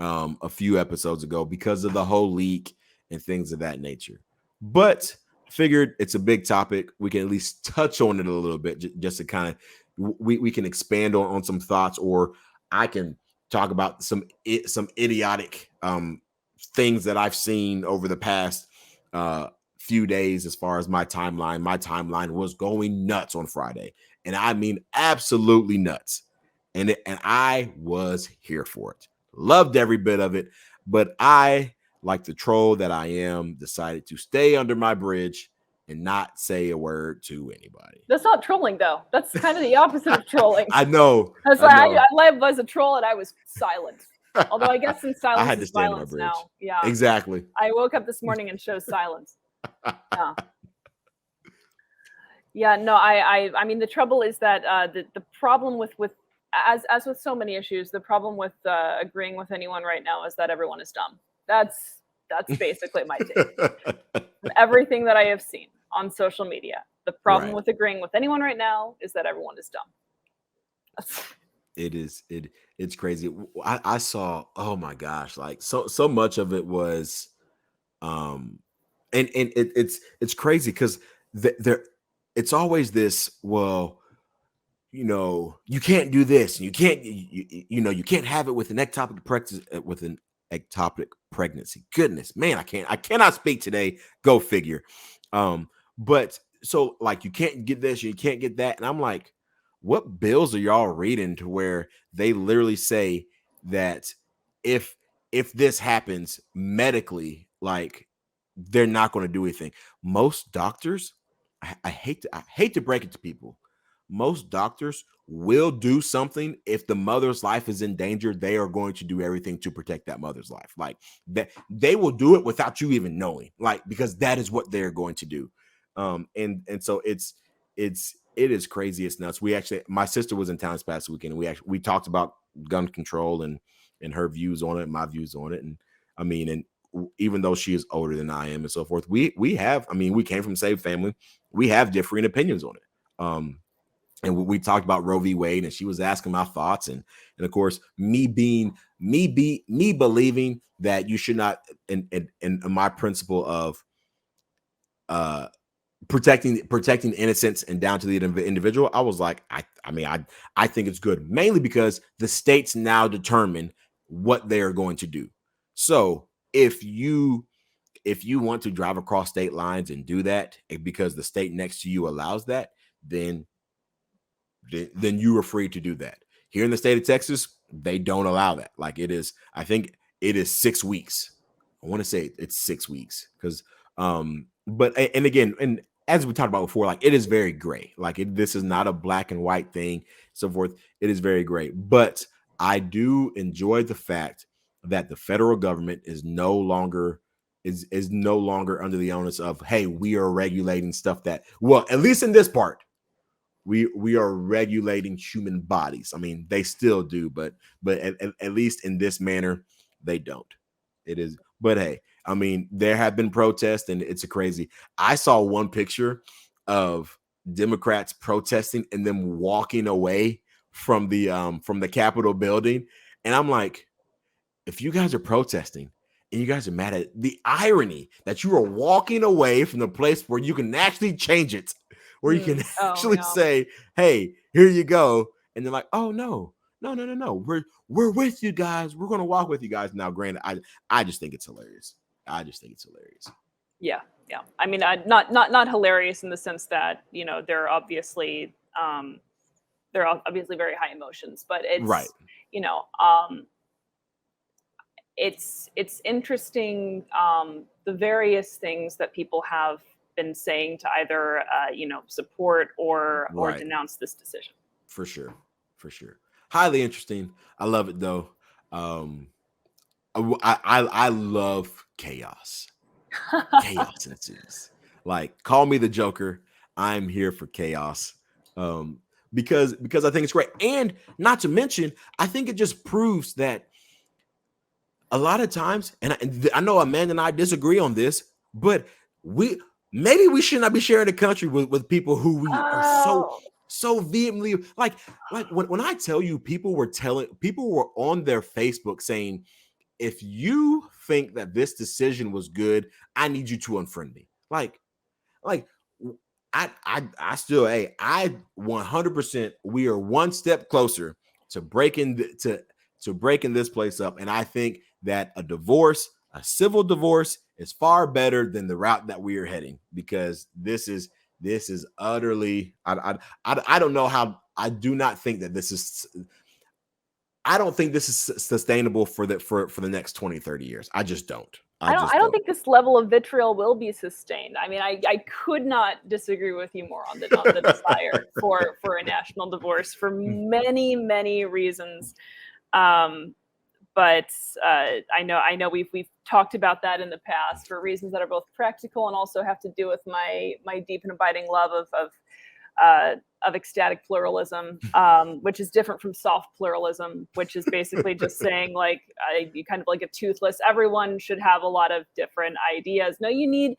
A: a few episodes ago because of the whole leak and things of that nature. But I figured it's a big topic. We can at least touch on it a little bit just to kind of we can expand on some thoughts, or I can talk about some idiotic things that I've seen over the past few days as far as my timeline. My timeline was going nuts on Friday, and I mean absolutely nuts. And I was here for it. Loved every bit of it, but I, like the troll that I am, decided to stay under my bridge and not say a word to anybody.
B: That's not trolling, though. That's kind of the opposite of trolling.
A: I know.
B: I was a troll and I was silent. Although I guess in silence
A: I had to
B: is
A: stay under my
B: violence
A: bridge.
B: now. Yeah,
A: exactly.
B: I woke up this morning and chose silence. Yeah. Yeah, no, I mean, the trouble is that the problem with as with so many issues, the problem with agreeing with anyone right now is that everyone is dumb. That's basically my take. From everything that I have seen on social media, the problem with agreeing with anyone right now is that everyone is dumb.
A: It's crazy. I saw, oh my gosh, like so much of it was and it's crazy because there it's always this, well, you know, you can't do this, and you can't, you can't have it with an ectopic pregnancy. Goodness, man, I cannot speak today. Go figure. But so like you can't get this, you can't get that, and I'm like, what bills are y'all reading to where they literally say that if this happens medically, like they're not going to do anything. Most doctors, I hate to break it to people. Most doctors will do something if the mother's life is in danger. They are going to do everything to protect that mother's life. Like that, they will do it without you even knowing, like, because that is what they're going to do. And so it is crazy. It's nuts. My sister was in town this past weekend, and we talked about gun control and her views on it, my views on it. And I mean, and even though she is older than I am and so forth, we came from the same family. We have differing opinions on it. And we talked about Roe v. Wade, and she was asking my thoughts, and of course, me believing that you should not, in my principle of protecting innocence and down to the individual, I was like, I think it's good, mainly because the states now determine what they are going to do. So if you want to drive across state lines and do that because the state next to you allows that, then you are free to do that. Here in the state of Texas, they don't allow that. Like I think it is 6 weeks. I want to say it's 6 weeks because, and again, and as we talked about before, like it is very gray. Like this is not a black and white thing, so forth. It is very gray. But I do enjoy the fact that the federal government is no longer under the onus of, hey, we are regulating stuff that, well, at least in this part, we are regulating human bodies. I mean, they still do, but at least in this manner, they don't. It is, but hey, I mean, there have been protests, and it's crazy. I saw one picture of Democrats protesting and them walking away from the Capitol building, and I'm like, if you guys are protesting and you guys are mad at it, the irony that you are walking away from the place where you can actually change it, where you can actually say, hey, here you go. And they're like, oh, no. We're with you guys. We're going to walk with you guys. Now, granted, I just think it's hilarious.
B: Yeah. I mean, not hilarious in the sense that, they're obviously very high emotions, but it's
A: right.
B: It's interesting, the various things that people have been saying to either support or denounce this decision.
A: For sure. Highly interesting. I love it though. I love chaos. Chaos ensues. Like, call me the Joker. I'm here for chaos. because I think it's great. And not to mention, I think it just proves that a lot of times, and I know Amanda and I disagree on this, but maybe we should not be sharing the country with people who we are so vehemently like when I tell you people were on their Facebook saying, if you think that this decision was good, I need you to unfriend me. Like I still, hey, I 100%, we are one step closer to breaking this place up. And I think that a civil divorce is far better than the route that we are heading, because this is utterly, I don't know how, I do not think that this is, I don't think this is sustainable for the next 20, 30 years. I just don't.
B: I don't think this level of vitriol will be sustained. I mean, I could not disagree with you more on the desire for a national divorce for many, many reasons. But I know we've talked about that in the past for reasons that are both practical and also have to do with my deep and abiding love of ecstatic pluralism, which is different from soft pluralism, which is basically just saying like you kind of like a toothless. Everyone should have a lot of different ideas. No, you need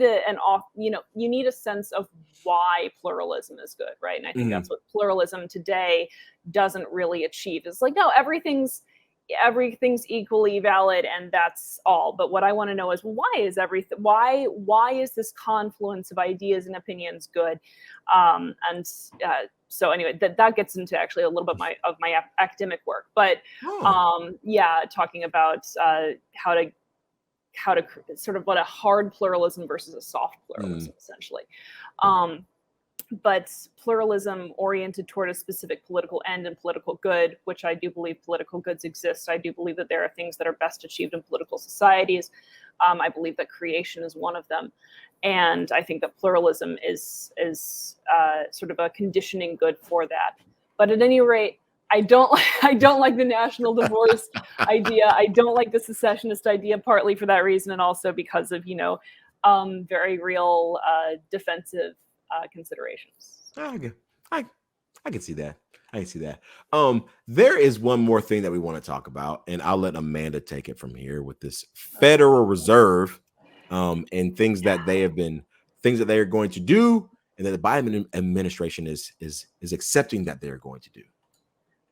B: a sense of why pluralism is good, right? And I think that's what pluralism today doesn't really achieve. It's like, no, everything's equally valid and that's all. But what I want to know is, why is this confluence of ideas and opinions good? So anyway, that gets into actually a little bit of my academic work. But talking about how to sort of what a hard pluralism versus a soft pluralism, essentially. But pluralism oriented toward a specific political end and political good, which I do believe political goods exist. I do believe that there are things that are best achieved in political societies. I believe that creation is one of them. And I think that pluralism is sort of a conditioning good for that. But at any rate, I don't like the national divorce idea. I don't like the secessionist idea, partly for that reason, and also because of, very real defensive considerations.
A: I can see that. I can see that. There is one more thing that we want to talk about, and I'll let Amanda take it from here with this Federal Reserve, and things that they are going to do, and that the Biden administration is accepting that they're going to do.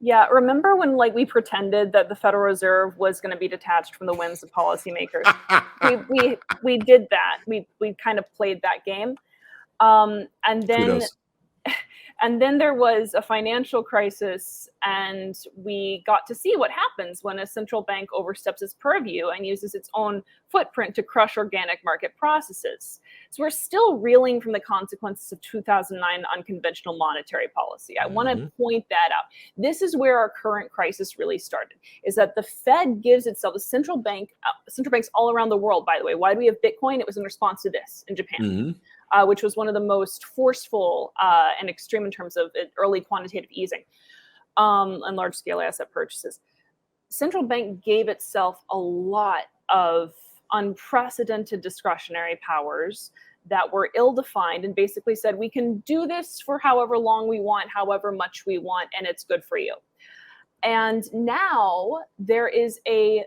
B: Yeah, remember when we pretended that the Federal Reserve was going to be detached from the whims of policymakers? we did that. We kind of played that game. And then there was a financial crisis, and we got to see what happens when a central bank oversteps its purview and uses its own footprint to crush organic market processes. So we're still reeling from the consequences of 2009 unconventional monetary policy. I want to point that out. This is where our current crisis really started, is that the Fed gives itself, central banks all around the world, by the way. Why do we have Bitcoin? It was in response to this in Japan. Which was one of the most forceful and extreme in terms of early quantitative easing and large-scale asset purchases. Central bank gave itself a lot of unprecedented discretionary powers that were ill-defined and basically said, we can do this for however long we want, however much we want, and it's good for you. And now there is a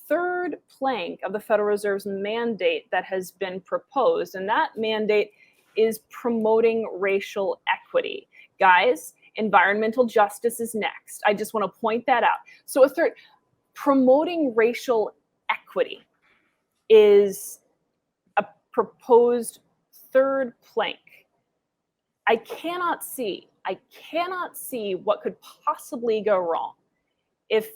B: third plank of the Federal Reserve's mandate that has been proposed, and that mandate is promoting racial equity. Guys, environmental justice is next. I just want to point that out. So a third, promoting racial equity is a proposed third plank. I cannot see what could possibly go wrong if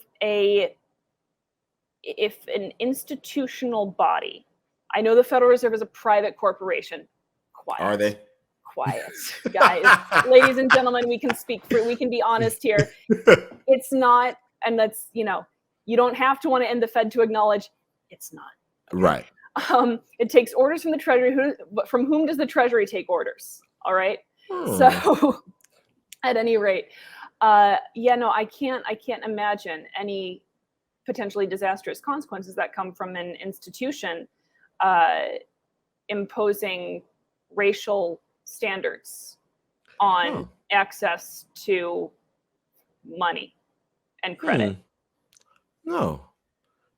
B: an institutional body, I know the Federal Reserve is a private corporation. Quiet.
A: Are they?
B: Quiet, guys. Ladies and gentlemen, we can be honest here. It's not, and that's, you don't have to want to end the Fed to acknowledge it's not.
A: Okay? Right.
B: It takes orders from the Treasury. From whom does the Treasury take orders? All right. So at any rate, I can't imagine any potentially disastrous consequences that come from an institution imposing racial standards on access to money and credit.
A: No.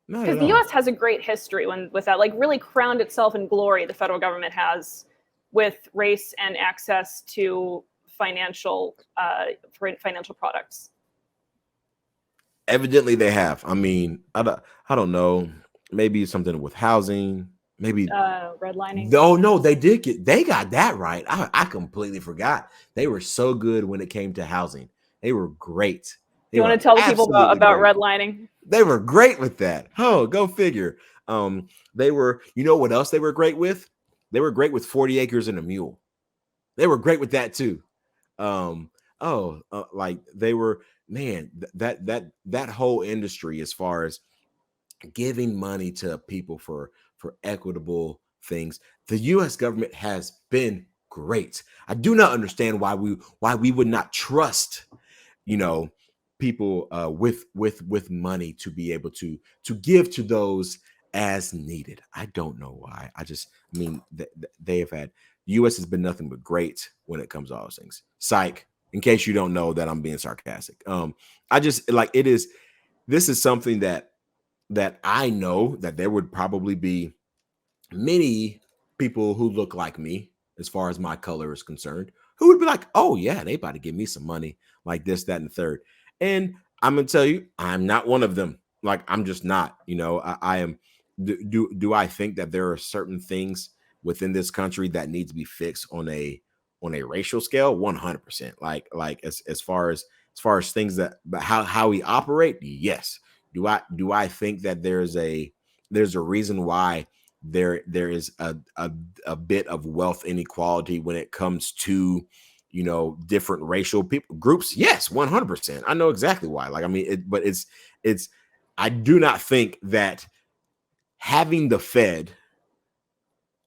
A: Not
B: Because
A: at
B: the
A: all.
B: U.S. has a great history with that, like really crowned itself in glory. The federal government has with race and access to financial products.
A: Evidently, they have. I mean, I don't know. Maybe something with housing. Maybe
B: Redlining.
A: No, they got that right. I completely forgot. They were so good when it came to housing. They were great.
B: You want to tell the people about redlining?
A: They were great with that. Oh, go figure. They were, you know what else they were great with? They were great with 40 acres and a mule. They were great with that too. Like they were, man, that whole industry as far as giving money to people for equitable things. The US government has been great. I do not understand why we would not trust, people with money to be able to give to those as needed. I don't know why. I mean, they have had, US has been nothing but great when it comes to all those things. Psych, in case you don't know that I'm being sarcastic. I just like this is something that I know that there would probably be many people who look like me, as far as my color is concerned, who would be like, oh yeah, they about to give me some money like this, that, and the third. And I'm gonna tell you, I'm not one of them. Like, I'm just not, I am. Do I think that there are certain things within this country that need to be fixed on a racial scale? 100%. Like as far as things that how we operate, yes. Do I think that there's a reason why there is a bit of wealth inequality when it comes to different racial people groups? Yes, 100%. I know exactly why. Like, I mean, it's I do not think that having the Fed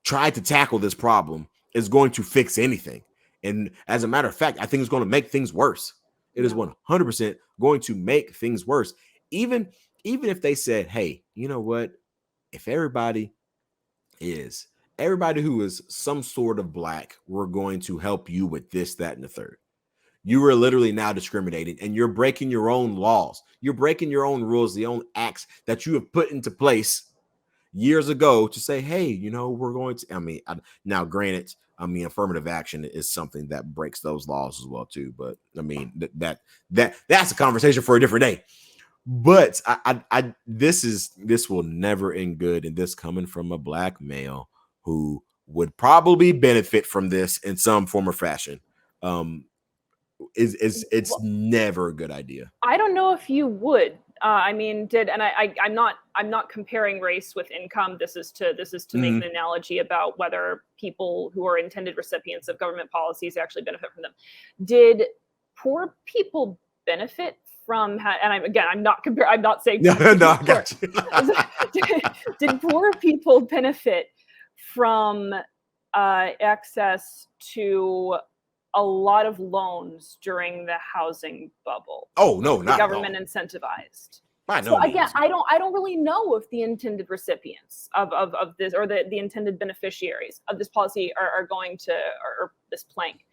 A: try to tackle this problem is going to fix anything. And as a matter of fact, I think it's going to make things worse. It is 100% going to make things worse. Even if they said, hey, you know what? If everybody who is some sort of black, we're going to help you with this, that, and the third. You are literally now discriminating, and you're breaking your own laws. You're breaking your own rules, the own acts that you have put into place years ago to say, hey, we're going to, now granted, affirmative action is something that breaks those laws as well too. But I mean, that's a conversation for a different day. But this will never end good. And this coming from a black male who would probably benefit from this in some form or fashion. It's never a good idea.
B: I don't know if you would. I'm not comparing race with income. This is to make an analogy about whether people who are intended recipients of government policies actually benefit from them. Did poor people benefit from? I'm not saying.
A: No, I got
B: you. Did poor people benefit from access to a lot of loans during the housing bubble?
A: Oh no, not
B: the government incentivized.
A: So
B: again, I don't really know if the intended recipients of this, or the intended beneficiaries of this policy are going to, or this plank,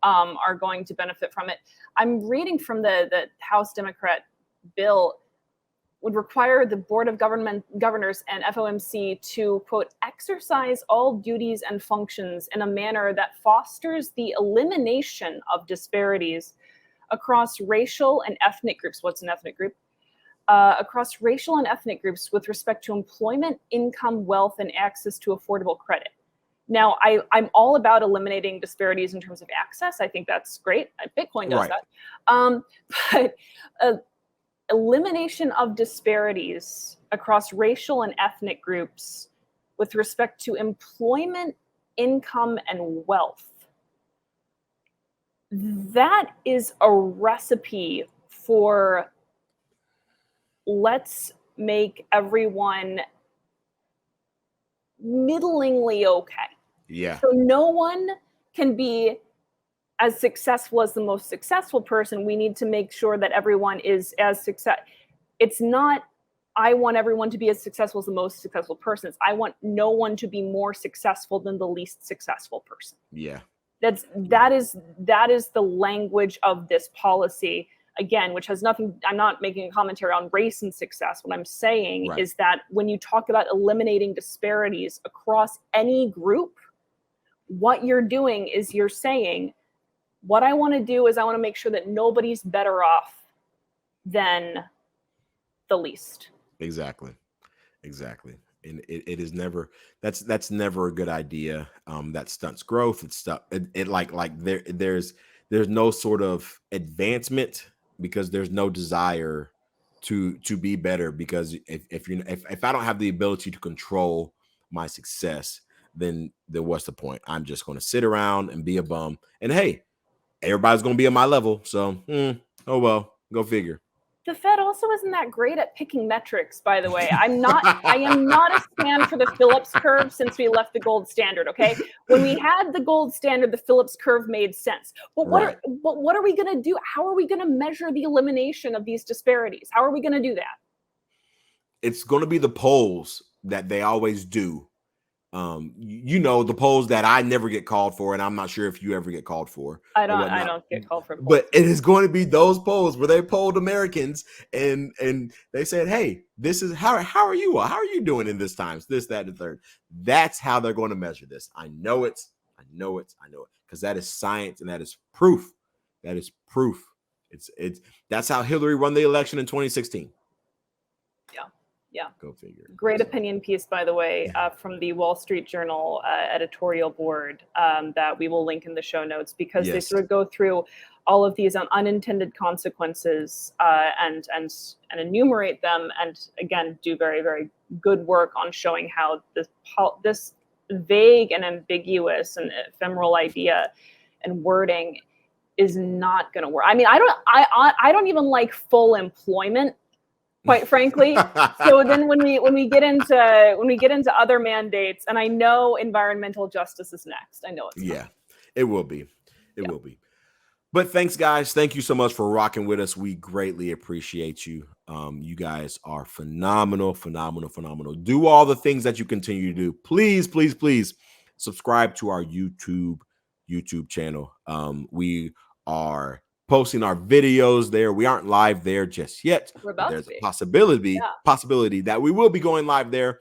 B: are going to benefit from it. I'm reading from the House Democrat bill would require the Board of Governors and FOMC to, quote, exercise all duties and functions in a manner that fosters the elimination of disparities across racial and ethnic groups. What's an ethnic group? Across racial and ethnic groups with respect to employment, income, wealth, and access to affordable credit. Now, I'm all about eliminating disparities in terms of access. I think that's great. Bitcoin does that. But elimination of disparities across racial and ethnic groups with respect to employment, income, and wealth. That is a recipe for let's make everyone middlingly okay.
A: Yeah.
B: So no one can be as successful as the most successful person. We need to make sure that everyone is as successful. It's not, I want everyone to be as successful as the most successful person. I want no one to be more successful than the least successful person.
A: Yeah.
B: That is the language of this policy. Again, which has nothing, I'm not making a commentary on race and success. What I'm saying is that when you talk about eliminating disparities across any group, what you're doing is you're saying, what I want to do is I want to make sure that nobody's better off than the least.
A: Exactly. And it is never, that's never a good idea. That stunts growth. It's stuff. There's no sort of advancement because there's no desire to be better. Because if I don't have the ability to control my success, then what's the point? I'm just going to sit around and be a bum. And hey, everybody's going to be at my level. So, oh well, go figure.
B: The Fed also isn't that great at picking metrics, by the way. I am not a fan for the Phillips curve since we left the gold standard. Okay, when we had the gold standard, the Phillips curve made sense. But what are we going to do? How are we going to measure the elimination of these disparities? How are we going to do that?
A: It's going to be the polls that they always do. The polls that I never get called for, and I'm not sure if you ever get called for.
B: I don't get called for polls.
A: But it is going to be those polls where they polled Americans and they said, hey, this is how are you? How are you doing in this times? This, that, and the third. That's how they're going to measure this. I know it. Because that is science and that is proof. It's that's how Hillary won the election in 2016.
B: Yeah.
A: Go figure.
B: Great opinion piece, by the way, from the Wall Street Journal editorial board that we will link in the show notes, because they sort of go through all of these unintended consequences and enumerate them, and again do very, very good work on showing how this vague and ambiguous and ephemeral idea and wording is not going to work. I mean, I don't even like full employment, quite frankly. So then when we get into other mandates, and I know environmental justice is next. I know it's
A: it will be. It will be. But thanks, guys. Thank you so much for rocking with us. We greatly appreciate you. You guys are phenomenal. Do all the things that you continue to do. Please, please, please subscribe to our YouTube channel. We are posting our videos there. We aren't live there just yet. There's a possibility that we will be going live there.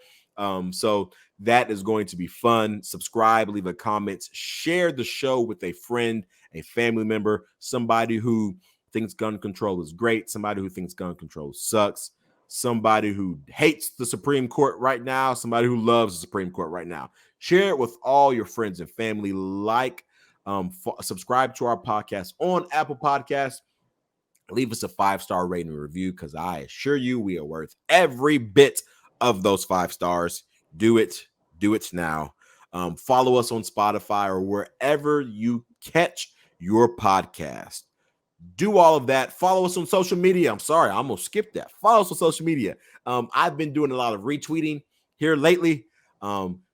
A: So that is going to be fun. Subscribe, leave a comment, share the show with a friend, a family member, somebody who thinks gun control is great, somebody who thinks gun control sucks, somebody who hates the Supreme Court right now, somebody who loves the Supreme Court right now. Share it with all your friends and family. Subscribe to our podcast on Apple Podcasts. Leave us a 5-star rating and review, because I assure you we are worth every bit of those 5 stars. Do it now. Follow us on Spotify or wherever you catch your podcast. Do all of that. Follow us on social media. I'm sorry, I almost skipped that. Follow us on social media. I've been doing a lot of retweeting here lately.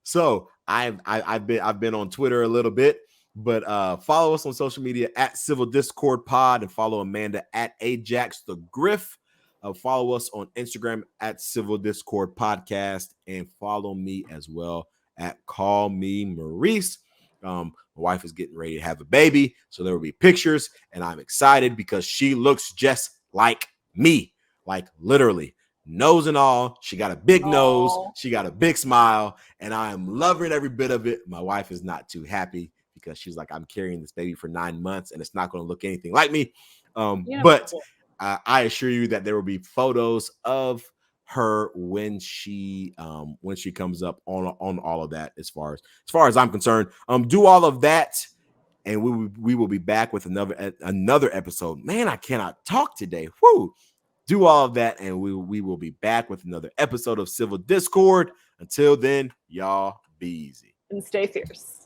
A: So I've been on Twitter a little bit. But follow us on social media at Civil Discord Pod, and follow Amanda at Ajax the Griff. Follow us on Instagram at Civil Discord Podcast, and follow me as well at Call Me Maurice. My wife is getting ready to have a baby, so there will be pictures, and I'm excited because she looks just like me, like literally. Nose and all. She got a big nose. She got a big smile, and I am loving every bit of it. My wife is not too happy, because she's like, I'm carrying this baby for 9 months and it's not going to look anything like me. But I assure you that there will be photos of her when she comes up on all of that. As far as I'm concerned, do all of that, and we will be back with another episode. Man, I cannot talk today. Whoo! Do all of that, and we will be back with another episode of Civil Discord. Until then, y'all be easy
B: and stay fierce.